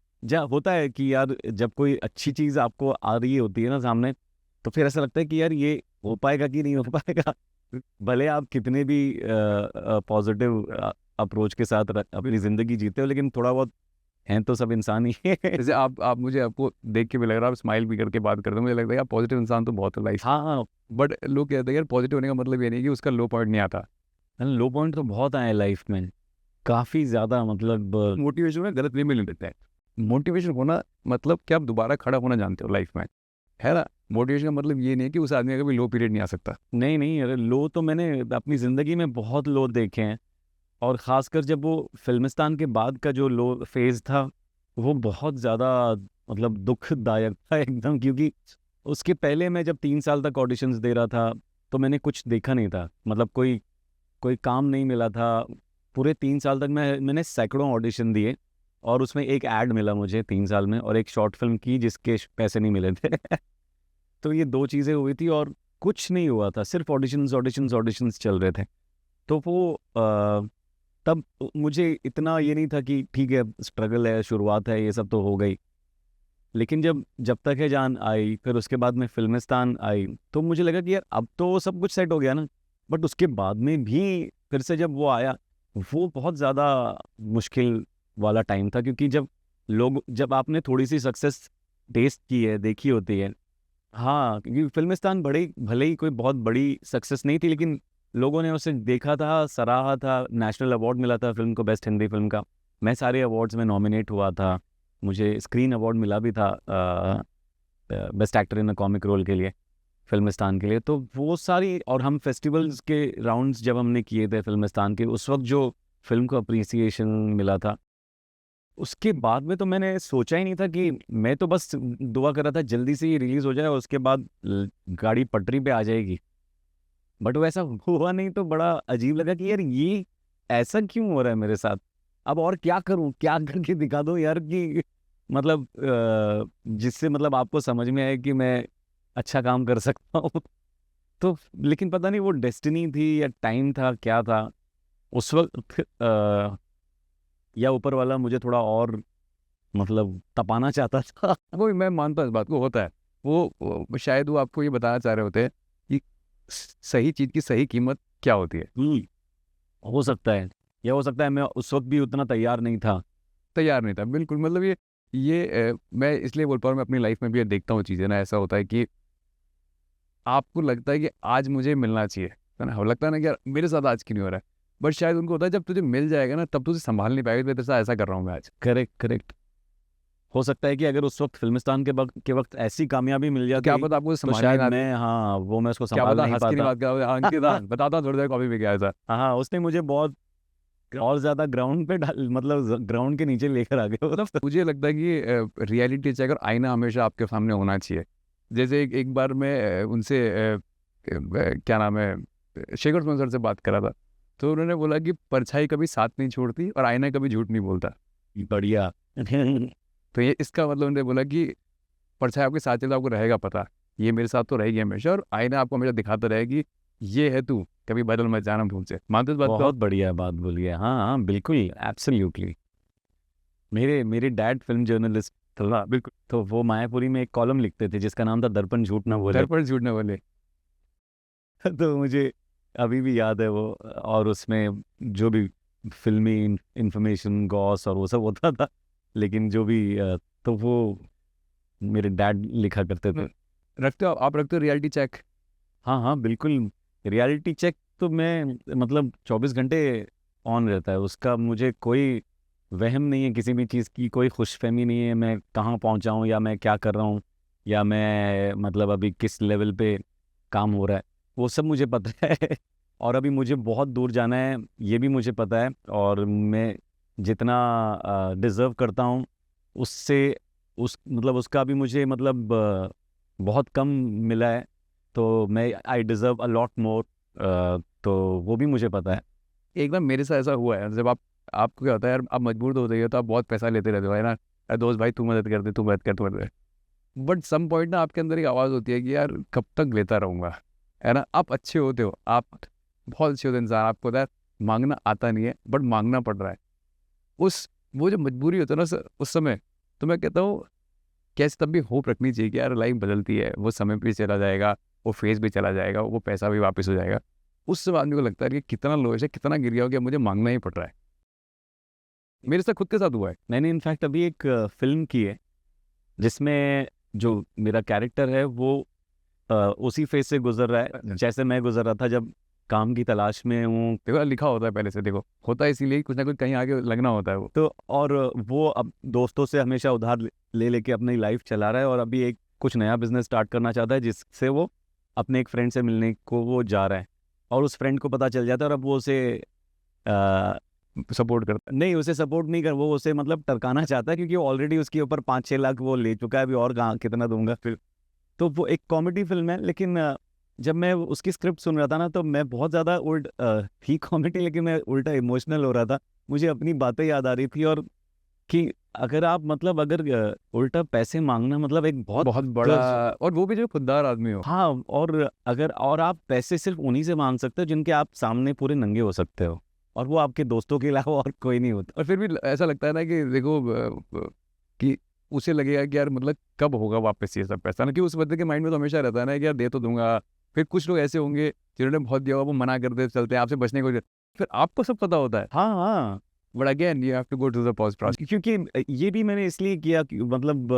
होता है कि यार जब कोई अच्छी चीज़ आपको आ रही होती है ना सामने, तो फिर ऐसा लगता है कि यार ये हो पाएगा कि नहीं हो पाएगा। भले आप कितने भी पॉजिटिव अप्रोच के साथ अपनी ज़िंदगी जीते हो, लेकिन थोड़ा बहुत हैं तो सब इंसान ही है। जैसे आप मुझे आपको देख के भी लग रहा है, आप स्माइल भी करके बात करते हो, मुझे लगता है आप पॉजिटिव इंसान तो बहुत है लाइफ। हाँ हाँ। बट लोग कहते हैं यार पॉजिटिव होने का मतलब ये नहीं कि उसका लो पॉइंट नहीं आता। लो पॉइंट तो बहुत आए लाइफ में, काफ़ी ज़्यादा, मतलब मोटिवेशन में गलत वे में ले लेते हैं। मोटिवेशन होना मतलब कि आप दोबारा खड़ा होना जानते हो लाइफ में, है ना। मोटिवेशन का मतलब ये नहीं है कि उस आदमी का कभी लो पीरियड नहीं आ सकता। नहीं नहीं, अरे लो तो मैंने अपनी ज़िंदगी में बहुत लो देखे हैं। और ख़ासकर जब वो फिल्मिस्तान के बाद का जो लो फेज़ था, वो बहुत ज़्यादा मतलब दुखदायक था एकदम, क्योंकि उसके पहले मैं जब 3 साल तक ऑडिशंस दे रहा था, तो मैंने कुछ देखा नहीं था, मतलब कोई कोई काम नहीं मिला था। पूरे 3 साल तक मैंने सैकड़ों ऑडिशन दिए, और उसमें एक ऐड मिला मुझे 3 साल में, और एक शॉर्ट फिल्म की जिसके पैसे नहीं मिले थे। तो ये 2 चीज़ें हुई थी, और कुछ नहीं हुआ था, सिर्फ ऑडिशंस ऑडिशंस ऑडिशंस चल रहे थे। तो वो तब मुझे इतना ये नहीं था कि ठीक है स्ट्रगल है, शुरुआत है, ये सब तो हो गई। लेकिन जब तक है जान आई, फिर उसके बाद में फिल्मिस्तान आई, तो मुझे लगा कि यार अब तो सब कुछ सेट हो गया ना। बट उसके बाद में भी फिर से जब वो आया, वो बहुत ज़्यादा मुश्किल वाला टाइम था, क्योंकि जब आपने थोड़ी सी सक्सेस टेस्ट की है, देखी होती है। हाँ, क्योंकि फिल्मिस्तान बड़ी भले ही कोई बहुत बड़ी सक्सेस नहीं थी, लेकिन लोगों ने उसे देखा था, सराहा था, नेशनल अवार्ड मिला था फिल्म को, बेस्ट हिंदी फिल्म का। मैं सारे अवार्ड्स में नॉमिनेट हुआ था, मुझे स्क्रीन अवार्ड मिला भी था best actor in a comic role के लिए, फिल्मिस्तान के लिए। तो वो सारी, और हम फेस्टिवल्स के राउंड्स जब हमने किए थे फिल्मिस्तान के, उस वक्त जो फिल्म को अप्रिसिएशन मिला था, उसके बाद में तो मैंने सोचा ही नहीं था कि, मैं तो बस दुआ कर रहा था जल्दी से ये रिलीज हो जाए और उसके बाद गाड़ी पटरी पे आ जाएगी। बट वैसा हुआ नहीं, तो बड़ा अजीब लगा कि यार ये ऐसा क्यों हो रहा है मेरे साथ। अब और क्या करूं, क्या करके दिखा दो यार कि मतलब जिससे मतलब आपको समझ में आए कि मैं अच्छा काम कर सकता हूँ। तो लेकिन पता नहीं वो डेस्टिनी थी या टाइम था, क्या था उस वक्त, या ऊपर वाला मुझे थोड़ा और मतलब तपाना चाहता था। वो भी मैं मानता हूँ, इस बात को होता है। शायद वो आपको ये बताना चाह रहे होते हैं कि सही चीज़ की सही कीमत क्या होती है। हो सकता है, या हो सकता है मैं उस वक्त भी उतना तैयार नहीं था। तैयार नहीं था, बिल्कुल। मतलब मैं इसलिए बोल पा रहा हूँ, मैं अपनी लाइफ में भी ये देखता हूँ चीज़ें ना, ऐसा होता है कि आपको लगता है कि आज मुझे मिलना चाहिए, है ना। लगता है ना कि यार मेरे साथ आज क्यों नहीं हो रहा है। बट शायद उनको होता है जब तुझे मिल जाएगा ना, तब तुझे संभाल नहीं पाएगा, तेरे साथ ऐसा कर रहा हूँ मैं आज। Correct correct. हो सकता है कि अगर उस वक्त फिल्मिस्तान के वक्त ऐसी कामयाबी मिल तो क्या जाती, पता आपको तो संभालने शायद ना आती। मैं, हाँ, वो मैं उसको क्या संभाल पता नहीं हंस के नहीं पाता। बात कर, हाँ, अंकित हाँ, बताता थोड़ी देर कॉफी पे गया था। हाँ, उसने मुझे बहुत और ज्यादा ग्राउंड पे डाल, मतलब ग्राउंड के नीचे लेकर आ गए। मतलब मुझे लगता है कि रियलिटी चेक और आईना हमेशा आपके सामने होना चाहिए। जैसे एक बार मैं उनसे क्या नाम है, शेखर सुमन सर से बात करा था। तो उन्होंने बोला कि परछाई कभी साथ नहीं छोड़ती और आईना कभी झूठ नहीं बोलता। बढ़िया। तो ये इसका मतलब उन्होंने बोला कि परछाई आपके साथ चलता आपको रहेगा पता, ये मेरे साथ तो रहेगी हमेशा, और आईना आपको हमेशा दिखाता रहेगी ये है तू, कभी बदल मत जाना भूल से। मानते इस बात को बहुत आप? बढ़िया बात बोली है, हाँ हाँ बिल्कुल, एब्सोल्युटली। मेरे मेरे डैड फिल्म जर्नलिस्ट था, बिल्कुल। तो वो मायापुरी में एक कॉलम लिखते थे जिसका नाम था दर्पण झूठ ना बोले। दर्पण झूठ न बोले। तो मुझे अभी भी याद है वो, और उसमें जो भी फिल्मी इंफॉर्मेशन गॉस और वो सब होता था, लेकिन जो भी तो वो मेरे डैड लिखा करते थे। रखते हो आप रखते हो रियलिटी चेक? हाँ हाँ बिल्कुल, रियलिटी चेक तो मैं मतलब 24 घंटे ऑन रहता है उसका, मुझे कोई वहम नहीं है किसी भी चीज़ की, कोई खुशफहमी नहीं है मैं कहाँ पहुँचा हूँ या मैं क्या कर रहा हूँ या मैं मतलब अभी किस लेवल पे काम हो रहा है, वो सब मुझे पता है। और अभी मुझे बहुत दूर जाना है ये भी मुझे पता है, और मैं जितना डिज़र्व करता हूँ उससे उस मतलब उसका भी मुझे मतलब बहुत कम मिला है, तो मैं I deserve a lot more, तो वो भी मुझे पता है। एक बार मेरे साथ ऐसा हुआ है, जब आपको क्या होता है यार, आप मजबूर तो होते ही हो, तो आप बहुत पैसा लेते रहते हो, है ना, यार दोस्त भाई तू मदद कर दे, तू मदद कर, तू मदद कर। बट सम पॉइंट ना आपके अंदर एक आवाज़ होती है कि यार कब तक लेता रहूंगा, है ना। आप अच्छे होते हो, आप बहुत अच्छे होते हो इंसान, आपको होता है मांगना आता नहीं है बट मांगना पड़ रहा है। उस वो जो मजबूरी होता है ना उस समय, तो मैं कहता हूँ कैसे तब भी होप रखनी चाहिए कि यार लाइफ बदलती है, वो समय भी चला जाएगा, वो फेज भी चला जाएगा, वो पैसा भी वापस हो जाएगा। उस समय आदमी को लगता है कि कितना लोएश है, कितना गिर गया हो, कि अब मुझे मांगना ही पड़ रहा है। मेरे साथ खुद के साथ हुआ है। मैंने इनफैक्ट अभी एक फिल्म की है जिसमें जो मेरा कैरेक्टर है वो उसी फेज से गुजर रहा है जैसे मैं गुजर रहा था जब काम की तलाश में हूँ। देखो लिखा होता है पहले से, देखो होता है इसीलिए कुछ ना कुछ कहीं आगे लगना होता है वो। तो और वो अब दोस्तों से हमेशा उधार ले लेके अपनी लाइफ चला रहा है, और अभी एक कुछ नया बिजनेस स्टार्ट करना चाहता है जिससे वो अपने एक फ्रेंड से मिलने को वो जा रहा है, और उस फ्रेंड को पता चल जाता है और अब वो उसे सपोर्ट करता नहीं, उसे सपोर्ट नहीं कर, वो उसे मतलब टरकाना चाहता है क्योंकि ऑलरेडी उसके ऊपर 5-6 लाख वो ले चुका है, अभी और कहाँ कितना दूंगा फिर। तो वो एक कॉमेडी फिल्म है, लेकिन जब मैं उसकी स्क्रिप्ट सुन रहा था ना तो मैं बहुत ज़्यादा थी कॉमेडी, लेकिन मैं उल्टा इमोशनल हो रहा था, मुझे अपनी बातें याद आ रही थी। और कि अगर आप मतलब अगर उल्टा पैसे मांगना मतलब एक है बहुत बड़ा, और वो भी जो खुददार आदमी हो। हाँ, और अगर और आप पैसे सिर्फ उन्हीं से मांग सकते हो जिनके आप सामने पूरे नंगे हो सकते हो, और वो आपके दोस्तों के अलावा और कोई नहीं होता। और फिर भी ऐसा लगता है ना कि देखो कि उसे लगेगा कि यार मतलब कब होगा वापस ये सब पैसा ना, कि उस बंदे के माइंड में तो हमेशा रहता है ना कि यार दे तो दूंगा। फिर कुछ लोग ऐसे होंगे जिन्होंने बहुत दिया होगा, वो मना करते चलते हैं आपसे बचने को, फिर आपको सब पता होता है। हाँ हाँ, but again you have to go to the pause process. क्योंकि ये भी मैंने इसलिए किया कि मतलब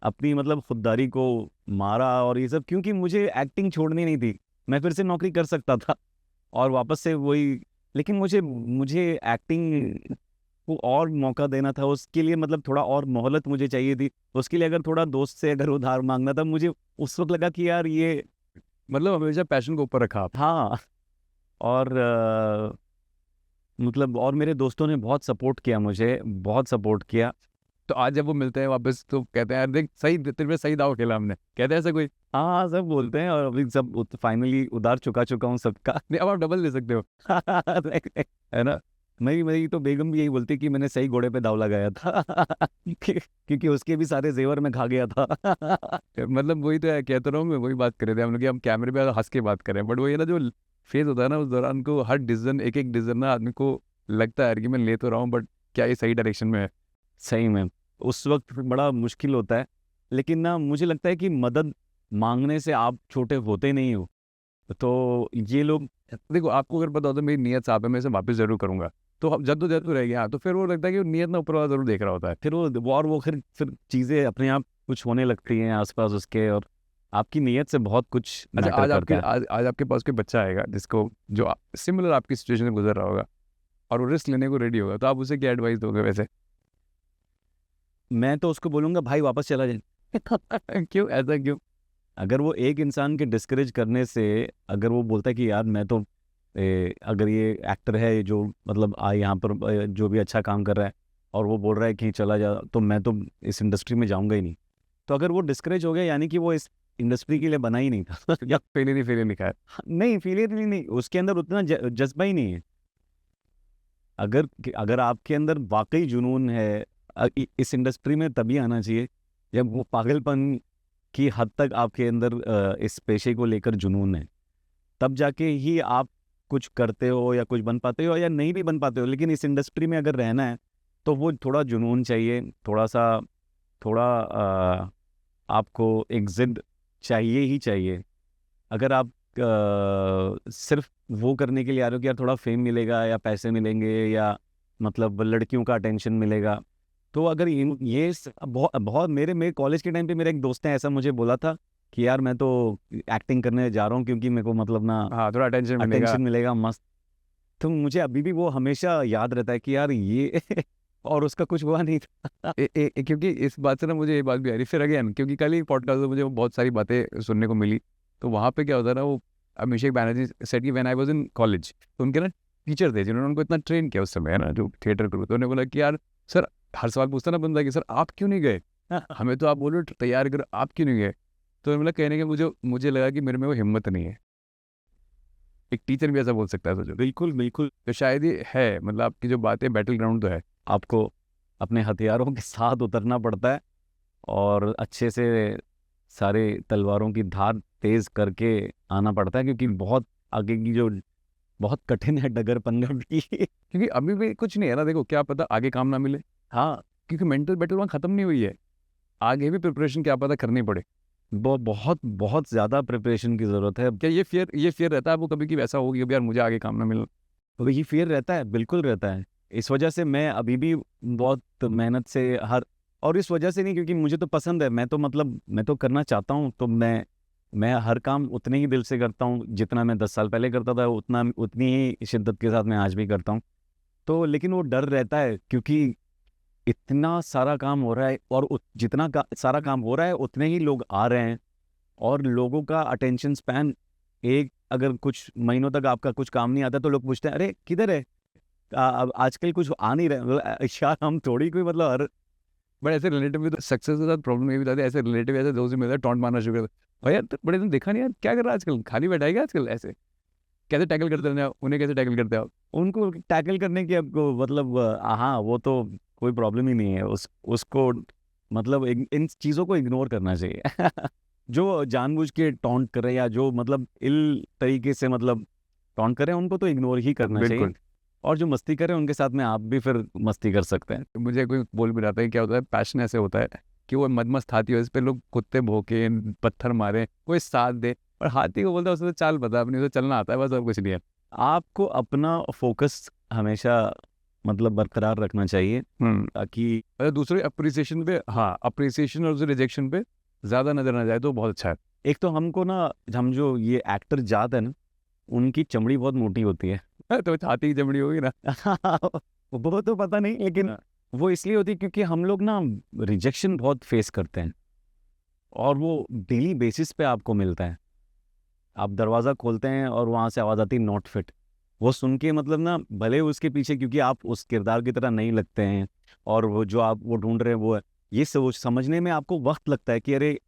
अपनी मतलब खुददारी को मारा और ये सब, क्योंकि मुझे एक्टिंग छोड़नी नहीं थी, मैं फिर से नौकरी कर सकता था और वापस से वही, लेकिन मुझे मुझे एक्टिंग को और मौका देना था, उसके लिए मतलब थोड़ा और मोहलत मुझे चाहिए थी, उसके लिए अगर थोड़ा दोस्त से अगर उधार मांगना था, मुझे उस वक्त लगा कि यार ये मतलब हमेशा पैशन को ऊपर रखा आप। हाँ। और मतलब और मेरे दोस्तों ने बहुत सपोर्ट किया, मुझे बहुत सपोर्ट किया। तो आज जब वो मिलते हैं वापस तो कहते हैं यार देख सही तेरे पे सही दाव खेला हमने, कहते हैं ऐसा कोई? हाँ, सब बोलते हैं, और अभी सब फाइनली उधार चुका हूँ सबका। नहीं अब आप डबल दे सकते हो, है ना। मेरी मेरी तो बेगम भी यही बोलती कि मैंने सही घोड़े पे दाव लगाया था क्योंकि उसके भी सारे जेवर में खा गया था। मतलब वही तो है, कहता रहा हूँ मैं, वही बात कर रहे थे हम लोग कि हम कैमरे पे हंस के बात करें, बट वही है ना जो फेज होता है ना उस दौरान को, हर डिसीजन एक एक डिसीजन ना आदमी को लगता है कि मैं ले तो रहा हूँ बट क्या ये सही डायरेक्शन में है। सही में उस वक्त बड़ा मुश्किल होता है, लेकिन ना मुझे लगता है कि मदद मांगने से आप छोटे होते नहीं हो। तो ये लोग देखो आपको अगर पता होता है मेरी नीयत साफ है, मैं इसे वापस जरूर करूंगा, तो हम जद्दोजहद तो रहेगी, हाँ, तो फिर वो लगता है कि वो नीयत ना ऊपर वाला जरूर देख रहा होता है। फिर वो और वो फिर चीज़ें अपने आप कुछ होने लगती हैं आसपास उसके, और आपकी नीयत से बहुत कुछ अच्छा मैटर करता है। आज आपके पास कोई बच्चा आएगा जिसको जो सिमिलर आपकी सिचुएशन में गुजर रहा होगा और वो रिस्क लेने को रेडी होगा, तो आप उसे क्या एडवाइस दोगे वैसे? मैं तो उसको बोलूँगा भाई वापस चला जाए। क्यों, ऐसा क्यों? अगर वो एक इंसान के डिस्करेज करने से, अगर वो बोलता है कि यार मैं तो अगर ये एक्टर है जो मतलब यहाँ पर जो भी अच्छा काम कर रहा है और वो बोल रहा है कि चला जा, तो मैं तो इस इंडस्ट्री में जाऊंगा ही नहीं। तो अगर वो डिस्करेज हो गया यानी कि वो इस इंडस्ट्री के लिए बना ही नहीं था। या फेलियर लिखा है। नहीं, फेलियर नहीं, उसके अंदर उतना जज्बा ही नहीं है। अगर आपके अंदर वाकई जुनून है, इस इंडस्ट्री में तभी आना चाहिए जब वो पागलपन की हद तक आपके अंदर इस पेशे को लेकर जुनून है, तब जाके ही आप कुछ करते हो या कुछ बन पाते हो या नहीं भी बन पाते हो। लेकिन इस इंडस्ट्री में अगर रहना है तो वो थोड़ा जुनून चाहिए, थोड़ा आपको एक जिद चाहिए ही चाहिए। अगर आप सिर्फ वो करने के लिए आ रहे हो कि यार थोड़ा फेम मिलेगा या पैसे मिलेंगे या मतलब लड़कियों का अटेंशन मिलेगा, तो अगर बहुत बहुत मेरे कॉलेज के टाइम पे मेरा एक दोस्त ने ऐसा मुझे बोला था कि यार मैं तो एक्टिंग करने जा रहा हूँ क्योंकि मेरे को मतलब ना हाँ, थोड़ा अटेंशन मिलेगा। अटेंशन मिलेगा मस्त। तो मुझे अभी भी वो हमेशा याद रहता है कि यार ये और उसका कुछ हुआ नहीं था। क्योंकि इस बात से ना मुझे ये बात भी आ रही फिर अगेन, क्योंकि कल ही पॉडकास्ट में मुझे बहुत सारी बातें सुनने को मिली। तो वहाँ पे क्या होता है ना, वो अभिषेक बैनर्जी सेड कि when I was in college, तो उनके ना टीचर थे जिन्होंने उनको इतना ट्रेन किया उस समय, है ना, जो थिएटर करो, तो उन्होंने बोला कि यार सर, हर सवाल पूछता ना बंदा कि सर आप क्यों नहीं गए, हमें तो आप बोलो तैयार करो, आप क्यों नहीं गए। तो मतलब कहने के मुझे लगा कि मेरे में वो हिम्मत नहीं है। एक टीचर भी ऐसा बोल सकता है, सोचो। बिल्कुल बिल्कुल। तो शायद ये है, मतलब आपकी जो बात है बैटल ग्राउंड तो है। आपको अपने हथियारों के साथ उतरना पड़ता है और अच्छे से सारे तलवारों की धार तेज करके आना पड़ता है, क्योंकि बहुत आगे की जो बहुत कठिन है डगर पनगर की। क्योंकि अभी भी कुछ नहीं है ना, देखो क्या पता आगे काम ना मिले। हाँ, क्योंकि मेंटल बैटल वहाँ खत्म नहीं हुई है, आगे भी प्रिपरेशन क्या पता करनी पड़े। बहुत बहुत ज़्यादा प्रिपरेशन की ज़रूरत है। क्या ये फियर रहता है आपको कभी कि वैसा होगी अब यार मुझे आगे काम ना मिले? तो ये फियर रहता है, बिल्कुल रहता है। इस वजह से मैं अभी भी बहुत मेहनत से हर, और इस वजह से नहीं क्योंकि मुझे तो पसंद है, मैं तो मतलब मैं तो करना चाहता हूँ, तो मैं हर काम उतने ही दिल से करता हूँ जितना मैं 10 साल पहले करता था, उतनी ही शिद्दत के साथ मैं आज भी करता हूँ। तो लेकिन वो डर रहता है क्योंकि इतना सारा काम हो रहा है, और जितना सारा काम हो रहा है उतने ही लोग आ रहे हैं, और लोगों का अटेंशन स्पैन, एक अगर कुछ महीनों तक आपका कुछ काम नहीं आता तो लोग पूछते हैं अरे किधर है, अब आजकल कुछ आ नहीं रहा। यार हम थोड़ी कोई मतलब हर बट ऐसे रिलेटिव भी तो सक्सेस के साथ प्रॉब्लम ये भी बताते हैं, ऐसे रिलेटिव ऐसे दोस्त भी मिलते हैं टॉन्ट मारना शुरू कर देते हैं, भाई यार तो बड़े दिन देखा नहीं यार, क्या कर रहा है आजकल, खाली बैठा है क्या आजकल, ऐसे कैसे टैकल करते हैं उन्हें, कैसे टैकल करते हैं आप? उनको टैकल करने की आपको मतलब हाँ, वो तो कोई प्रॉब्लम ही नहीं है उसको मतलब इन चीज़ों को इग्नोर करना चाहिए। जो जानबूझ के टॉन्ट कर रहे हैं या जो मतलब इल तरीके से मतलब टॉन्ट कर रहे हैं, उनको तो इग्नोर ही करना चाहिए। बिल्कुल। और जो मस्ती कर रहे हैं उनके साथ में आप भी फिर मस्ती कर सकते हैं। तो मुझे कोई बोल भी रहा था कि क्या होता है, पैशन ऐसे होता है कि वो मदमस्त हाथी हो, इस पे लोग कुत्ते भौंके पत्थर मारे कोई साथ दे, और हाथी को बोलता है उसे तो चाल पता है अपनी, उसे चलना आता है, बस और कुछ नहीं है। आपको अपना फोकस हमेशा मतलब बरकरार रखना चाहिए, ताकि मतलब दूसरे अप्रिसिएशन पे, हाँ अप्रिसिएशन और रिजेक्शन पे ज़्यादा नजर ना जाए तो बहुत अच्छा है। एक तो हमको ना, हम जो ये एक्टर जात है ना, उनकी चमड़ी बहुत मोटी होती है। तो हाथी की चमड़ी होगी ना। वो तो पता नहीं, लेकिन हाँ। वो इसलिए होती है क्योंकि हम लोग ना रिजेक्शन बहुत फेस करते हैं, और वो डेली बेसिस पे आपको मिलता है। आप दरवाज़ा खोलते हैं और वहाँ से आवाज़ आती है नॉट फिट। वो सुन के मतलब ना, भले उसके पीछे क्योंकि आप उस किरदार की तरह नहीं लगते हैं, और वो जो आप वो ढूंढ रहे हैं वो है, ये सोच समझने में आपको वक्त लगता है कि अरे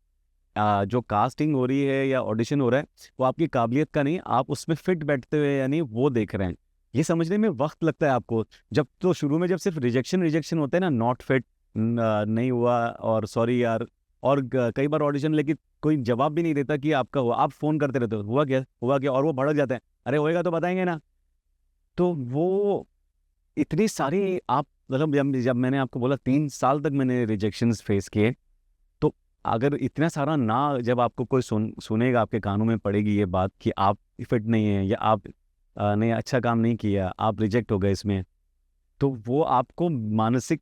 जो कास्टिंग हो रही है या ऑडिशन हो रहा है वो आपकी काबिलियत का नहीं, आप उसमें फिट बैठते हुए यानी वो देख रहे हैं, ये समझने में वक्त लगता है आपको। जब तो शुरू में जब सिर्फ रिजेक्शन रिजेक्शन होते हैं ना, नॉट फिट, नहीं हुआ, और सॉरी यार, और कई बार ऑडिशन लेके कोई जवाब भी नहीं देता कि आपका हुआ, आप फोन करते रहते हो हुआ क्या हुआ क्या, और वो भड़क जाते हैं, अरे होएगा तो बताएंगे ना। तो वो इतनी सारी आप मतलब जब मैंने आपको बोला 3 साल तक मैंने रिजेक्शंस फेस किए, तो अगर इतना सारा ना, जब आपको कोई सुनेगा, आपके कानों में पड़ेगी ये बात कि आप फिट नहीं है या आप ने अच्छा काम नहीं किया, आप रिजेक्ट हो गए इसमें, तो वो आपको मानसिक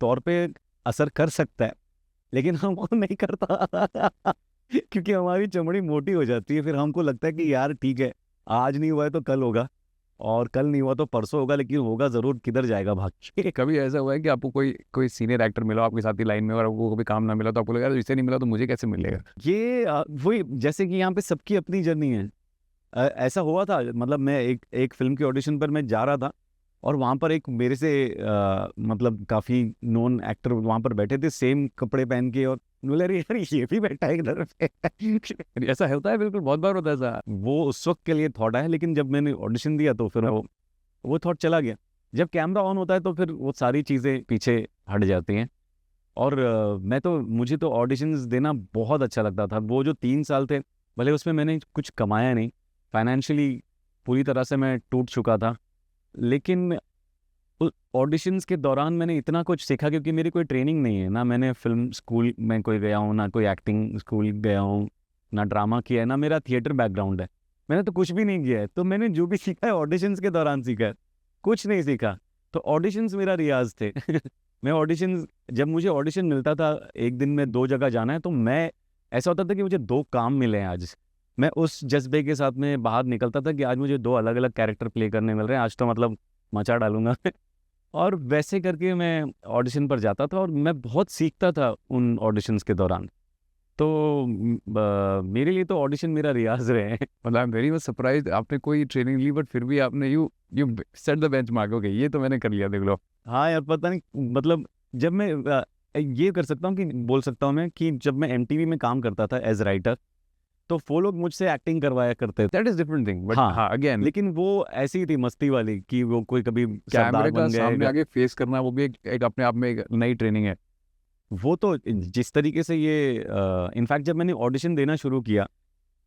तौर पे असर कर सकता है, लेकिन हम वो नहीं करता। क्योंकि हमारी चमड़ी मोटी हो जाती है, फिर हमको लगता है कि यार ठीक है, आज नहीं हुआ है तो कल होगा, और कल नहीं हुआ तो परसों होगा, लेकिन होगा जरूर, किधर जाएगा भाग के। कभी ऐसा हुआ है कि आपको कोई कोई सीनियर एक्टर मिला आपके साथ ही लाइन में, और आपको कभी काम ना मिला तो आपको लगा यार इसे नहीं मिला तो मुझे कैसे मिलेगा? ये वही जैसे कि यहाँ पे सबकी अपनी जर्नी है। ऐसा हुआ था, मतलब मैं एक फिल्म के ऑडिशन पर मैं जा रहा था, और वहाँ पर एक मेरे से मतलब काफ़ी नोन एक्टर वहाँ पर बैठे थे, सेम कपड़े पहन के, और बोले अरे यार ये भी बैठा है इधर पे। ऐसा होता है, बिल्कुल बहुत बार होता है ऐसा। वो उस वक्त के लिए थॉट आया, लेकिन जब मैंने ऑडिशन दिया तो फिर वो थॉट चला गया। जब कैमरा ऑन होता है तो फिर वो सारी चीज़ें पीछे हट जाती हैं। और मुझे तो ऑडिशंस देना बहुत अच्छा लगता था। वो जो 3 साल थे, भले उसमें मैंने कुछ कमाया नहीं, फाइनेंशियली पूरी तरह से मैं टूट चुका था, लेकिन ऑडिशंस के दौरान मैंने इतना कुछ सीखा, क्योंकि मेरी कोई ट्रेनिंग नहीं है ना, मैंने फिल्म स्कूल में कोई गया हूँ, ना कोई एक्टिंग स्कूल गया हूँ, ना ड्रामा किया है, ना मेरा थिएटर बैकग्राउंड है, मैंने तो कुछ भी नहीं किया है। तो मैंने जो भी सीखा है ऑडिशंस के दौरान सीखा है, कुछ नहीं सीखा। तो ऑडिशंस मेरा रियाज थे। मैं ऑडिशंस, जब मुझे ऑडिशन मिलता था, एक दिन में 2 जगह जाना है, तो मैं ऐसा होता था कि मुझे 2 काम मिले हैं आज, मैं उस जज्बे के साथ में बाहर निकलता था कि आज मुझे 2 अलग-अलग कैरेक्टर प्ले करने मिल रहे हैं, आज तो मतलब मचा डालूँगा मैं। और वैसे करके मैं ऑडिशन पर जाता था और मैं बहुत सीखता था उन ऑडिशंस के दौरान। तो मेरे लिए तो ऑडिशन मेरा रियाज़ रहे हैं। मतलब I am very much surprised, आपने कोई ट्रेनिंग ली बट फिर भी आपने you you set the benchmark, okay ये तो मैंने कर लिया, देख लो। हाँ यार, पता नहीं मतलब जब मैं ये कर सकता हूँ कि बोल सकता हूँ मैं कि जब मैं एमटीवी में काम करता था एज़ राइटर, तो वो लोग मुझसे एक्टिंग करवाया करते थे। That is different thing, but हाँ, हाँ अगेन लेकिन वो ऐसी ही थी मस्ती वाली कि वो कोई कभी कैमरे सरदार का बन सामने गए। आके फेस करना वो भी एक अपने आप में एक नई ट्रेनिंग है। वो तो जिस तरीके से ये इनफैक्ट जब मैंने ऑडिशन देना शुरू किया,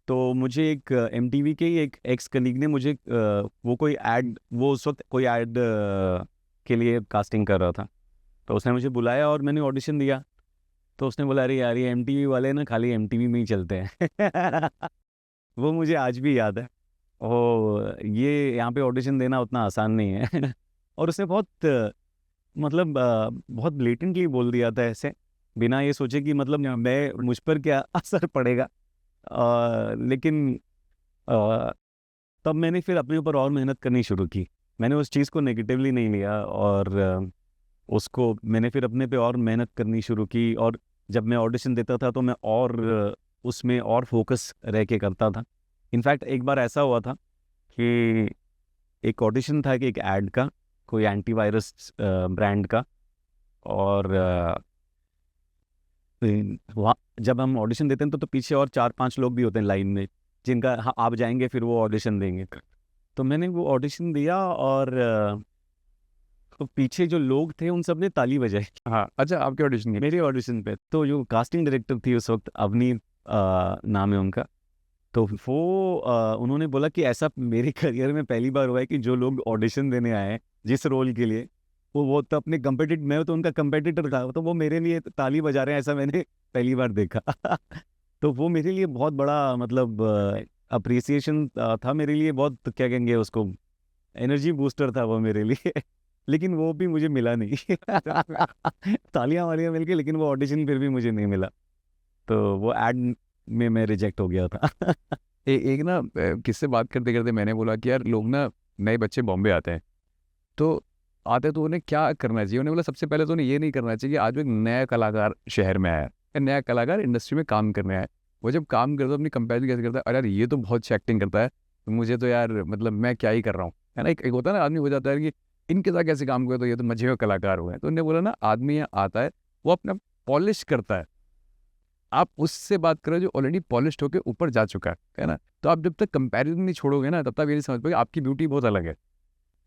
तो मुझे एक एमटीवी के ही एक एक्स कलीग ने मुझे वो कोई ऐड, वो उस वक्त कोई ऐड के लिए कास्टिंग कर रहा था, तो उसने मुझे बुलाया और मैंने ऑडिशन दिया। तो उसने बोला, अरे यार ये एमटीवी वाले ना खाली एमटीवी में ही चलते हैं। वो मुझे आज भी याद है। ये यहाँ पे ऑडिशन देना उतना आसान नहीं है। और उसने बहुत मतलब बहुत ब्लेटेंटली बोल दिया था ऐसे, बिना ये सोचे कि मतलब मैं मुझ पर क्या असर पड़ेगा। लेकिन अ, तब मैंने फिर अपने ऊपर और मेहनत करनी शुरू की। मैंने उस चीज़ को नेगेटिवली नहीं लिया और उसको मैंने फिर अपने पे और मेहनत करनी शुरू की। और जब मैं ऑडिशन देता था तो मैं और उसमें और फोकस रह के करता था। इनफैक्ट एक बार ऐसा हुआ था कि एक ऑडिशन था कि एक ऐड का, कोई एंटीवायरस ब्रांड का। और वहाँ जब हम ऑडिशन देते हैं तो पीछे और 4-5 लोग भी होते हैं लाइन में, जिनका हाँ आप जाएंगे फिर वो ऑडिशन देंगे। तो मैंने वो ऑडिशन दिया और तो पीछे जो लोग थे उन सब ने ताली बजाई हाँ अच्छा, आपके ऑडिशन के मेरे ऑडिशन पे। तो जो कास्टिंग डायरेक्टर थी उस वक्त, अवनी नाम है उनका, तो वो उन्होंने बोला कि ऐसा मेरे करियर में पहली बार हुआ है कि जो लोग ऑडिशन देने आए हैं जिस रोल के लिए, वो तो अपने कंपेटिटर, मैं तो उनका कंपेटिटर था, तो वो मेरे लिए ताली बजा रहे हैं, ऐसा मैंने पहली बार देखा। तो वो मेरे लिए बहुत बड़ा मतलब अप्रिसिएशन था मेरे लिए, बहुत क्या कहेंगे उसको, एनर्जी बूस्टर था वो मेरे लिए। लेकिन वो भी मुझे मिला नहीं। तालियां वालियां मिल के, लेकिन वो ऑडिशन फिर भी मुझे नहीं मिला, तो वो एड में मैं रिजेक्ट हो गया था। एक ना किससे बात करते करते मैंने बोला कि यार लोग ना, नए बच्चे बॉम्बे आते हैं तो आते तो उन्हें क्या करना चाहिए। उन्हें बोला सबसे पहले तो उन्हें ये नहीं करना चाहिए कि आज वो एक नया कलाकार शहर में आया है या नया कलाकार इंडस्ट्री में काम करने आया है। वो जब काम करता है अपनी कंपेरिजन कैसे करता है, अरे यार ये तो बहुत अच्छी एक्टिंग करता है, तो मुझे तो यार मतलब मैं क्या ही कर रहा हूँ, है ना। एक होता है ना, आदमी हो जाता है कि इनके साथ कैसे काम करे तो ये तो मजे हुए कलाकार हुए हैं। तो उन्होंने बोला ना, आदमी यहाँ आता है वो अपना पॉलिश करता है, आप उससे बात करो जो ऑलरेडी पॉलिश्ड होकर ऊपर जा चुका है ना। तो आप जब तक कंपैरिजन नहीं छोड़ोगे ना, तब तक ये नहीं समझ पाओगे आपकी ब्यूटी बहुत अलग है।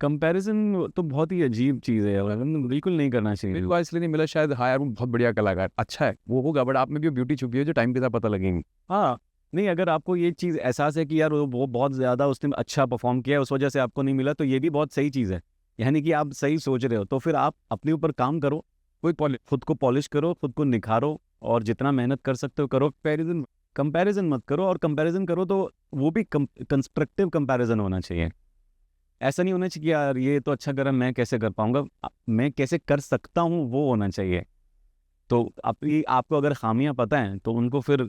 कंपैरिजन तो बहुत ही अजीब चीज़ है और बिल्कुल नहीं करना चाहिए। मेरे को इसलिए नहीं मिला शायद, हाँ यार वो बहुत बढ़िया कलाकार, अच्छा है वो होगा, बट आप में भी ब्यूटी छुपी है जो टाइम के साथ पता लगेंगी। हाँ, नहीं, अगर आपको ये चीज़ एहसास है कि यार वो बहुत ज़्यादा उसने अच्छा परफॉर्म किया है, उस वजह से आपको नहीं मिला, तो ये भी बहुत सही चीज़ है। यानी कि आप सही सोच रहे हो, तो फिर आप अपने ऊपर काम करो, खुद को पॉलिश करो, खुद को निखारो, और जितना मेहनत कर सकते हो करो। कंपैरिजन मत करो, और कंपैरिजन करो तो वो भी कंस्ट्रक्टिव कंपैरिजन होना चाहिए। ऐसा नहीं होना चाहिए कि यार ये तो अच्छा करा, मैं कैसे कर पाऊंगा, मैं कैसे कर सकता हूँ, वो होना चाहिए। तो आपको अगर खामियां पता हैं तो उनको फिर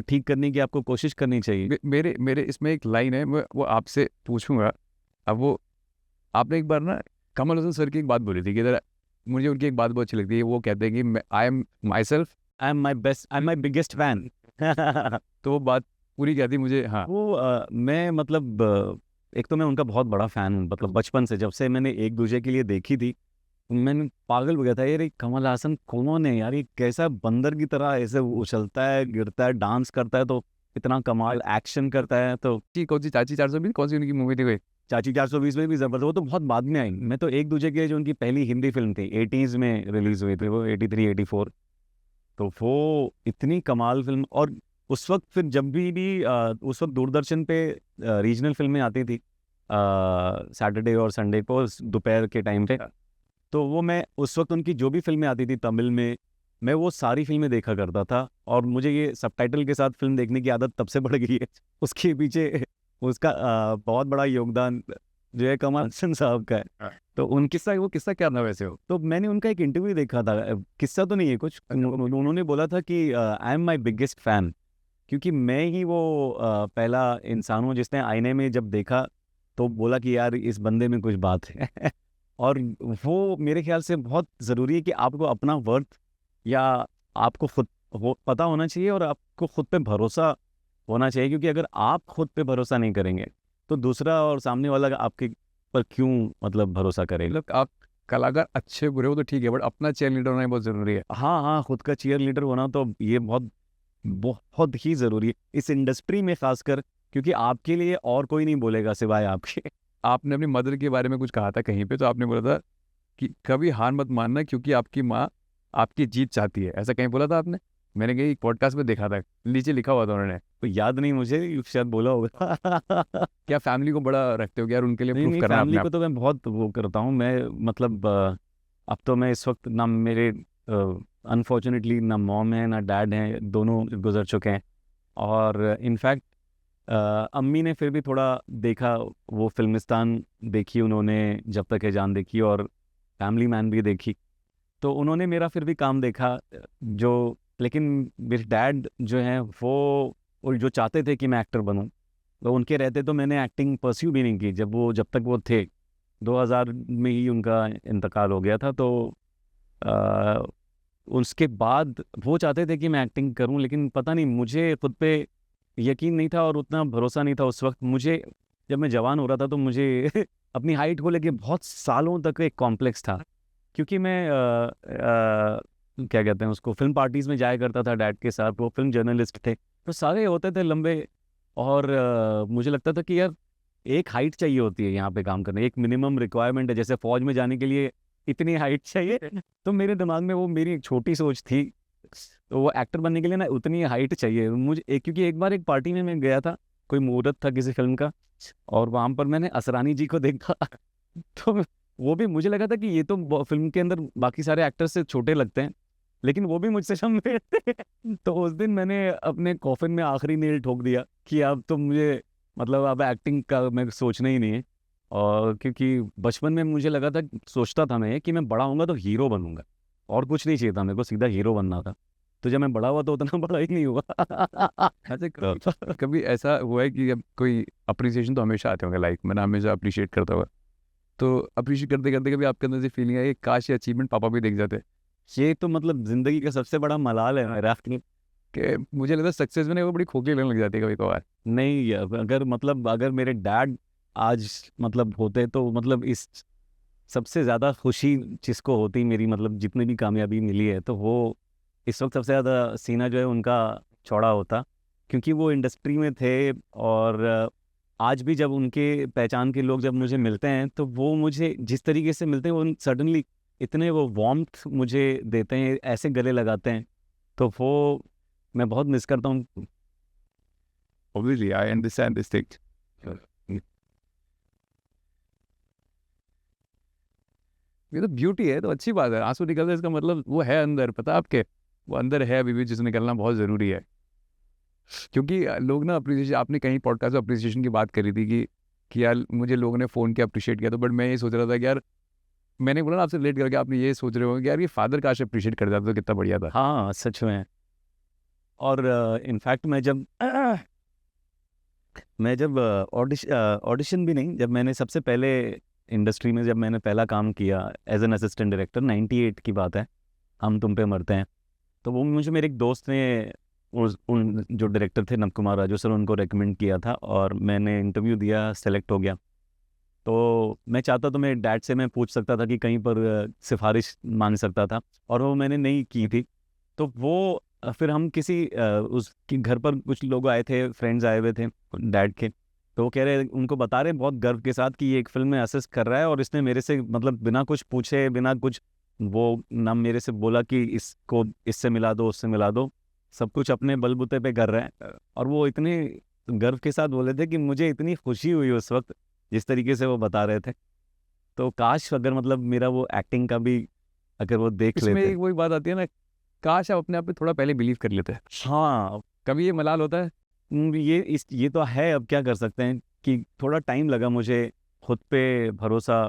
ठीक करने की आपको कोशिश करनी चाहिए। मेरे मेरे इसमें एक लाइन है, मैं वो आपसे पूछूंगा। अब वो आपने एक बार ना कमल हसन सर की एक बात बोली थी कि इधर, मुझे उनकी एक बात बहुत अच्छी लगती है, वो कहते हैं कि I am my self, I am my biggest fan. तो वो बात पूरी क्या थी मुझे, हाँ। वो मैं मतलब एक तो मैं उनका बहुत बड़ा फ़ैन हूँ, मतलब बचपन से, जब से मैंने एक दूसरे के लिए देखी थी मैंने पागल हो गया था यार, ये कमल हासन कौन है यार, ये कैसा बंदर की तरह ऐसे उछलता है, गिरता है, डांस करता है, तो इतना कमाल एक्शन करता है। तो कौन सी चाची 420, कौन सी उनकी मूवी थी कोई? चाची 420 में भी ज़बरदस्त, वो तो बहुत बाद में आई। मैं तो एक दूसरे के, जो उनकी पहली हिंदी फिल्म थी 80s में रिलीज़ हुई थी, वो 83-84, तो वो इतनी कमाल फिल्म। और उस वक्त फिर जब भी उस वक्त दूरदर्शन पे रीजनल फिल्में आती थी सैटरडे और संडे को दोपहर के टाइम पे, तो वो मैं उस वक्त उनकी जो भी फिल्में आती थी तमिल में, मैं वो सारी फिल्में देखा करता था। और मुझे ये सबटाइटल के साथ फिल्म देखने की आदत तब से बढ़ गई है। उसके पीछे उसका बहुत बड़ा योगदान जो है कमल हसन साहब का है। तो वो किस्सा क्या था वैसे हो? तो मैंने उनका एक इंटरव्यू देखा था, किस्सा तो नहीं है कुछ, उन्होंने बोला था कि I am my biggest fan, क्योंकि मैं ही वो पहला इंसान हूँ जिसने आईने में जब देखा तो बोला कि यार इस बंदे में कुछ बात है। और वो मेरे ख्याल से बहुत ज़रूरी है कि आपको अपना वर्थ या आपको खुद वो पता होना चाहिए और आपको खुद पे भरोसा होना चाहिए, क्योंकि अगर आप खुद पे भरोसा नहीं करेंगे तो दूसरा और सामने वाला आपके पर क्यों मतलब भरोसा करेगा। मतलब आप कलाकार अच्छे बुरे हो तो ठीक है, बट अपना चेयर लीडर होना बहुत ज़रूरी है। हाँ हाँ, खुद का चीयर लीडर होना तो ये बहुत बहुत ही ज़रूरी है इस इंडस्ट्री में खासकर, क्योंकि आपके लिए और कोई नहीं बोलेगा सिवाय आपके। आपने अपनी मदर के बारे में कुछ कहा था कहीं पे, तो आपने बोला था कि कभी हार मत मानना क्योंकि आपकी माँ आपकी जीत चाहती है, ऐसा कहीं बोला था आपने? मैंने कहीं पॉडकास्ट में देखा था, नीचे लिखा हुआ था उन्होंने। तो याद नहीं मुझे, शायद बोला होगा। क्या फैमिली को बड़ा रखते हो कि यार उनके लिए नहीं प्रूफ नहीं, करना है फैमिली अपने को आप? तो मैं बहुत वो करता हूँ मैं, मतलब अब तो मैं इस वक्त ना मेरे अनफॉर्चुनेटली ना मॉम है ना डैड हैं, दोनों गुजर चुके हैं। और इनफैक्ट अम्मी ने फिर भी थोड़ा देखा, वो फिल्मिस्तान देखी उन्होंने, जब तक है जान देखी, और फैमिली मैन भी देखी, तो उन्होंने मेरा फिर भी काम देखा जो। लेकिन मेरे डैड जो हैं वो जो चाहते थे कि मैं एक्टर बनूं, तो उनके रहते तो मैंने एक्टिंग परस्यू भी नहीं की। जब तक वो थे, 2000 में ही उनका इंतकाल हो गया था, तो आ, उसके बाद वो चाहते थे कि मैं एक्टिंग करूं, लेकिन पता नहीं मुझे खुद पे यकीन नहीं था और उतना भरोसा नहीं था उस वक्त मुझे। जब मैं जवान हो रहा था तो मुझे अपनी हाइट को लेके बहुत सालों तक एक कॉम्प्लेक्स था, क्योंकि मैं क्या कहते हैं उसको, फिल्म पार्टीज में जाया करता था डैड के साथ, वो फिल्म जर्नलिस्ट थे, तो सारे होते थे लंबे। और मुझे लगता था कि यार एक हाइट चाहिए होती है यहाँ पे काम करने, एक मिनिमम रिक्वायरमेंट है, जैसे फौज में जाने के लिए इतनी हाइट चाहिए। तो मेरे दिमाग में वो मेरी एक छोटी सोच थी, तो वो एक्टर बनने के लिए ना उतनी हाइट चाहिए मुझे क्योंकि एक बार एक पार्टी में मैं गया था, कोई मुहूर्त था किसी फिल्म का, और वहां पर मैंने असरानी जी को देखा। तो वो भी मुझे लगा था कि ये तो फिल्म के अंदर बाकी सारे एक्टर्स से छोटे लगते हैं, लेकिन वो भी मुझसे लंबे थे। तो उस दिन मैंने अपने कॉफिन में आखिरी नील ठोक दिया कि अब तो मुझे मतलब अब एक्टिंग का मैं सोचना ही नहीं है। और क्योंकि बचपन में मुझे लगा था, सोचता था मैं कि मैं बड़ा होऊंगा तो हीरो बनूंगा, और कुछ नहीं चाहिए था मेरे को, सीधा हीरो बनना था। तो जब मैं बड़ा हुआ तो उतना बड़ा ही नहीं हुआ। ऐसे कभी ऐसा हुआ है कि अब कोई अप्रिसिएशन तो हमेशा आते होंगे, लाइक मैंने हमेशा अप्रिशिएट करता हुआ, तो अप्रिशिएट करते करते कभी आपके अंदर से फीलिंग आई काश ये अचीवमेंट पापा भी देख जाते? ये तो मतलब जिंदगी का सबसे बड़ा मलाल है मेरा। कि मुझे लगता है सक्सेस में वो बड़ी खोखली लगने लग जाती है कभी कभार। नहीं, अगर मतलब अगर मेरे डैड आज मतलब होते तो मतलब इस सबसे ज़्यादा खुशी जिसको होती मेरी, मतलब जितनी भी कामयाबी मिली है, तो वो इस वक्त सबसे ज़्यादा सीना जो है उनका चौड़ा होता, क्योंकि वो इंडस्ट्री में थे। और आज भी जब उनके पहचान के लोग जब मुझे मिलते हैं तो वो मुझे जिस तरीके से मिलते हैं, वो सडनली इतने वो वार्मथ मुझे देते हैं, ऐसे गले लगाते हैं, तो वो मैं बहुत मिस करता हूँ। Obviously, I understand this thing. ये तो ब्यूटी है, तो अच्छी बात है, आंसू निकलते हैं इसका मतलब वो है अंदर, पता है आपके, वो अंदर है अभी भी, जिसे निकलना बहुत ज़रूरी है। क्योंकि लोग ना अप्रिसिएशन, आपने कहीं पॉडकास्ट में अप्रिसिएशन की बात करी थी कि यार मुझे लोगों ने फ़ोन किया अप्रिशिएट किया, तो बट मैं ये सोच रहा था कि यार मैंने बोला ना आपसे रिलेट करके, आपने ये सोच रहे हो कि यार ये फादर काश अप्रिशिएट कर जाता तो कितना बढ़िया था। हाँ सच में। और इनफैक्ट मैं जब ऑडिशन भी नहीं, जब मैंने सबसे पहले इंडस्ट्री में जब मैंने पहला काम किया एज एन असिस्टेंट डायरेक्टर, 98 की बात है, हम तुम पे मरते हैं, तो वो मुझे मेरे एक दोस्त ने उन जो डायरेक्टर थे नव कुमार राजू सर, उनको रेकमेंड किया था, और मैंने इंटरव्यू दिया, सेलेक्ट हो गया। तो मैं चाहता तो मेरे डैड से मैं पूछ सकता था कि कहीं पर सिफारिश मांग सकता था, और वो मैंने नहीं की थी। तो वो फिर हम किसी उसके घर पर कुछ लोग आए थे, फ्रेंड्स आए हुए थे डैड के, तो वो कह रहे, उनको बता रहे बहुत गर्व के साथ कि ये एक फिल्म में असिस्ट कर रहा है, और इसने मेरे से मतलब बिना कुछ पूछे, बिना कुछ वो नाम मेरे से बोला कि इसको इससे मिला दो, उससे मिला दो, सब कुछ अपने बलबूते पे कर रहा है। और वो इतने गर्व के साथ बोले थे कि मुझे इतनी खुशी हुई उस वक्त जिस तरीके से वो बता रहे थे। तो काश अगर मतलब मेरा वो एक्टिंग का भी अगर वो देख इसमें लेते। एक वही बात आती है ना, काश आप अपने आप पे थोड़ा पहले बिलीव कर लेते हैं। हाँ, कभी ये मलाल होता है? ये तो है, अब क्या कर सकते हैं कि थोड़ा टाइम लगा मुझे खुद पे भरोसा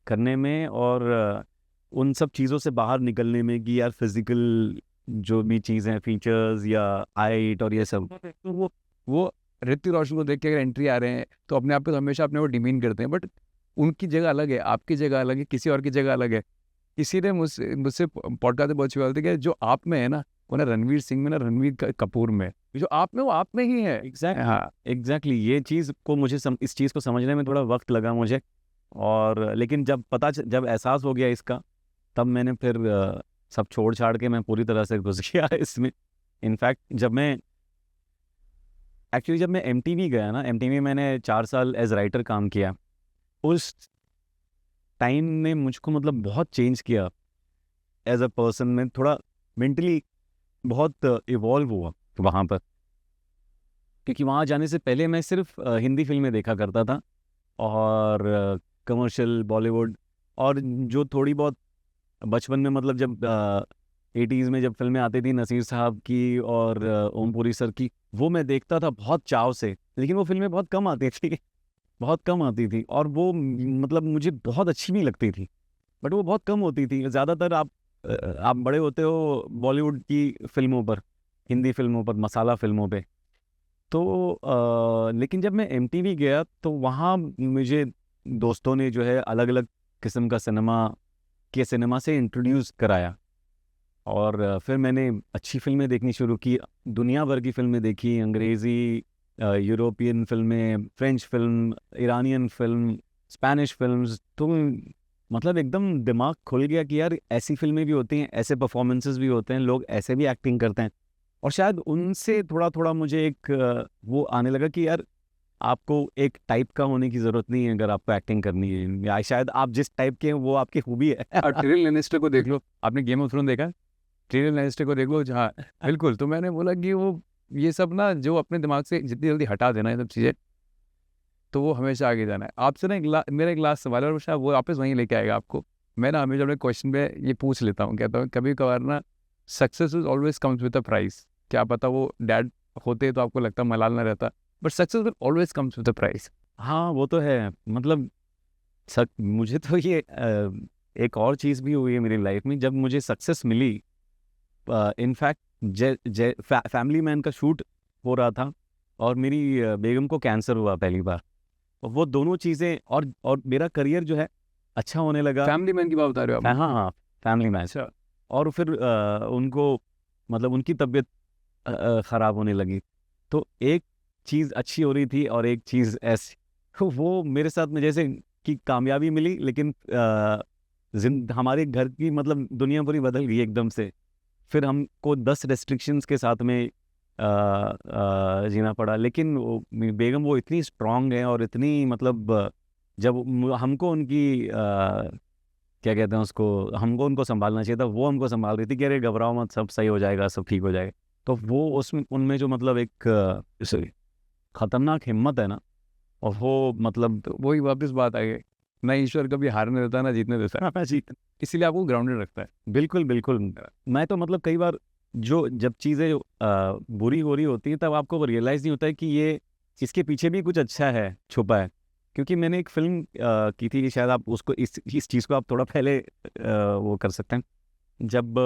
करने में और उन सब चीज़ों से बाहर निकलने में कि यार फिजिकल जो भी चीज़ें हैं, फीचर्स या हाइट और ये सब, तो वो ऋतिक रोशन को देख के अगर एंट्री आ रहे हैं तो अपने आप को तो हमेशा अपने वो डिमीन करते हैं, बट उनकी जगह अलग है, आपकी जगह अलग है, किसी और की जगह अलग है। किसी ने मुझसे पॉडकास्ट में बहुत अच्छी बात होती है कि जो आप में है ना वो ना रणवीर सिंह में, ना रणवीर कपूर में, जो आप में वो आप में ही है। हाँ, एग्जैक्टली ये चीज़ को मुझे इस चीज़ को समझने में थोड़ा वक्त लगा मुझे। और लेकिन जब जब एहसास हो गया इसका, तब मैंने फिर सब छोड़ छाड़ के मैं पूरी तरह से घुस गया इसमें। इनफैक्ट जब मैं MTV गया ना, MTV मैंने 4 साल एज राइटर काम किया। उस टाइम ने मुझको मतलब बहुत चेंज किया एज अ पर्सन में, थोड़ा मेंटली बहुत इवॉल्व हुआ वहाँ पर। क्योंकि वहाँ जाने से पहले मैं सिर्फ हिंदी फिल्में देखा करता था और कमर्शियल बॉलीवुड, और जो थोड़ी बहुत बचपन में मतलब जब 80s में जब फिल्में आती थी नसीर साहब की और ओम पुरी सर की, वो मैं देखता था बहुत चाव से। लेकिन वो फिल्में बहुत कम आती थी बहुत कम आती थी, और वो मतलब मुझे बहुत अच्छी नहीं लगती थी, बट वो बहुत कम होती थी। ज़्यादातर आप बड़े होते हो बॉलीवुड की फिल्मों पर, हिंदी फिल्मों पर, मसाला फिल्मों पे। तो लेकिन जब मैं MTV गया तो वहाँ मुझे दोस्तों ने जो है अलग अलग किस्म का सिनेमा से इंट्रोड्यूस कराया। और फिर मैंने अच्छी फिल्में देखनी शुरू की, दुनिया भर की फिल्में देखी, अंग्रेज़ी, यूरोपियन फिल्में, French film, Iranian film, Spanish films. तो मतलब एकदम दिमाग खुल गया कि यार ऐसी फिल्में भी होती हैं, ऐसे परफॉर्मेंसेस भी होते हैं, लोग ऐसे भी एक्टिंग करते हैं। और शायद उनसे थोड़ा थोड़ा मुझे एक वो आने लगा कि यार आपको एक टाइप का होने की ज़रूरत नहीं है अगर आपको एक्टिंग करनी है, या शायद आप जिस टाइप के हैं वो आपकी खूबी है। और टिरिल लैनिस्टर को देख लो, आपने गेम ऑफ थ्रोन देखा? टिरिल लैनिस्टर को देख लो, जहाँ बिल्कुल। तो मैंने बोला कि वो ये सब ना जो अपने दिमाग से जितनी जल्दी हटा देना ये सब चीज़ें, तो वो हमेशा आगे जाना है। आपसे ना मेरा एक लास्ट सवाल है और शायद वो वापस वहीं लेके आएगा आपको। मैं ना हमेशा अपने क्वेश्चन पे ये पूछ लेता हूँ, कहता हूँ कभी कभार ना success is always comes with a price. क्या पता वो डैड होते तो आपको लगता मलाल ना रहता, but success always comes with a price. हाँ वो तो है। मतलब मुझे तो ये एक और चीज़ भी हुई है मेरी लाइफ में, जब मुझे सक्सेस मिली। इनफैक्ट फैमिली मैन का शूट हो रहा था और मेरी बेगम को कैंसर हुआ पहली बार। और वो दोनों चीज़ें, और मेरा करियर जो है अच्छा होने लगा। फैमिली मैन की बात बता रहे हो आप? हाँ हाँ, फैमिली मैन। अच्छा। और फिर उनको मतलब उनकी तबीयत ख़राब होने लगी। तो एक चीज़ अच्छी हो रही थी और एक चीज़ ऐसी वो मेरे साथ में जैसे कि कामयाबी मिली, लेकिन हमारे घर की मतलब दुनिया पूरी बदल गई एकदम से। फिर हमको 10 रेस्ट्रिक्शंस के साथ में जीना पड़ा। लेकिन बेगम वो इतनी स्ट्रांग है और इतनी मतलब जब हमको उनकी क्या कहते हैं उसको, हमको उनको संभालना चाहिए था, वो हमको संभाल रही थी कि अरे घबराओ मत, सब सही हो जाएगा, सब ठीक हो जाएगा। तो वो उसमें उनमें जो मतलब एक खतरनाक हिम्मत है ना, और वो मतलब तो वही वापस बात आ गई, ना ईश्वर कभी हारने देता ना जीतने देता है, जी इसीलिए आपको ग्राउंडेड रखता है। बिल्कुल बिल्कुल। मैं तो मतलब कई बार जब चीज़ें बुरी हो रही होती हैं, तब आपको रियलाइज़ नहीं होता है कि ये इसके पीछे भी कुछ अच्छा है छुपा है। क्योंकि मैंने एक फिल्म की थी, शायद आप उसको इस चीज़ को आप थोड़ा पहले वो कर सकते हैं। जब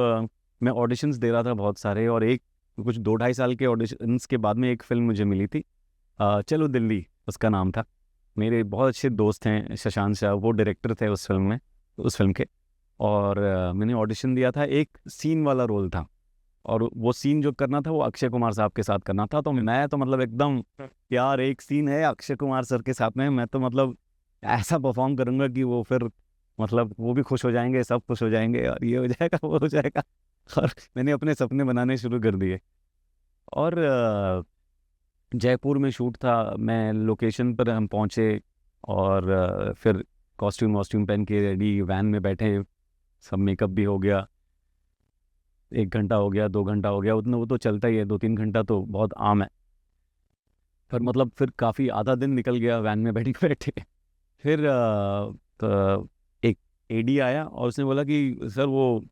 मैं ऑडिशंस दे रहा था बहुत सारे, और एक कुछ 2-2.5 साल के ऑडिशंस के बाद में एक फ़िल्म मुझे मिली थी, चलो दिल्ली उसका नाम था। मेरे बहुत अच्छे दोस्त हैं शशांक शाह, वो डायरेक्टर थे उस फिल्म के। और मैंने ऑडिशन दिया था, एक सीन वाला रोल था, और वो सीन जो करना था वो अक्षय कुमार साहब के साथ करना था। तो मैं तो मतलब एकदम यार एक सीन है अक्षय कुमार सर के साथ में, मैं तो मतलब ऐसा परफॉर्म करूँगा कि वो फिर मतलब वो भी खुश हो जाएंगे, सब खुश हो जाएंगे, और ये हो जाएगा वो हो जाएगा। और मैंने अपने सपने बनाने शुरू कर दिए। और जयपुर में शूट था, मैं लोकेशन पर हम पहुँचे, और फिर कॉस्ट्यूम वॉस्ट्यूम पहन के रेडी वैन में बैठे, सब मेकअप भी हो गया। 1 घंटा हो गया, 2 घंटा हो गया, उतना वो तो चलता ही है, 2-3 घंटा तो बहुत आम है। पर मतलब फिर काफ़ी आधा दिन निकल गया वैन में बैठे बैठे। फिर तो एक AD आया और उसने बोला कि सर वो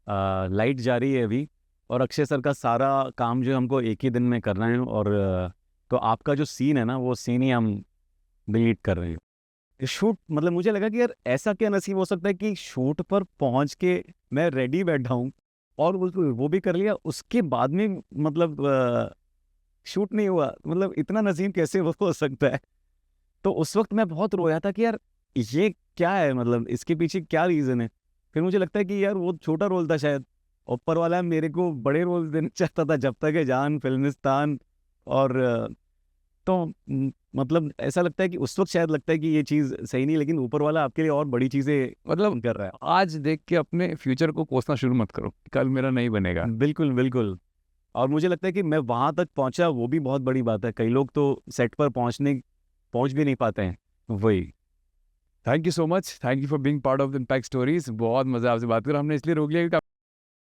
लाइट जा रही है अभी, और अक्षय सर का सारा काम जो है हमको एक ही दिन में करना है, और तो आपका जो सीन है ना वो सीन ही हम डिलीट कर रहे हैं। शूट मतलब मुझे लगा कि यार ऐसा क्या नसीब हो सकता है कि शूट पर पहुंच के मैं रेडी बैठा हूँ और वो भी कर लिया, उसके बाद में मतलब शूट नहीं हुआ, मतलब इतना नसीब कैसे वो हो सकता है। तो उस वक्त मैं बहुत रोया था कि यार ये क्या है, मतलब इसके पीछे क्या रीज़न है। फिर मुझे लगता है कि यार वो छोटा रोल था शायद, ऊपर वाला मेरे को बड़े रोल देना चाहता था, जब तक है जान, फिल्मिस्तान और तो मतलब ऐसा लगता है कि उस वक्त शायद लगता है कि ये चीज़ सही नहीं, लेकिन ऊपर वाला आपके लिए और बड़ी चीज़ें मतलब कर रहा है। आज देख के अपने फ्यूचर को कोसना शुरू मत करो, कल मेरा नहीं बनेगा। बिल्कुल, बिल्कुल। और मुझे लगता है कि मैं वहाँ तक पहुँचा वो भी बहुत बड़ी बात है। कई लोग तो सेट पर पहुँच भी नहीं पाते हैं। वही। Thank you so much, thank you for being part of the impact stories. बहुत मजा आपसे बात कर, हमने इसलिए रोक लिया क्योंकि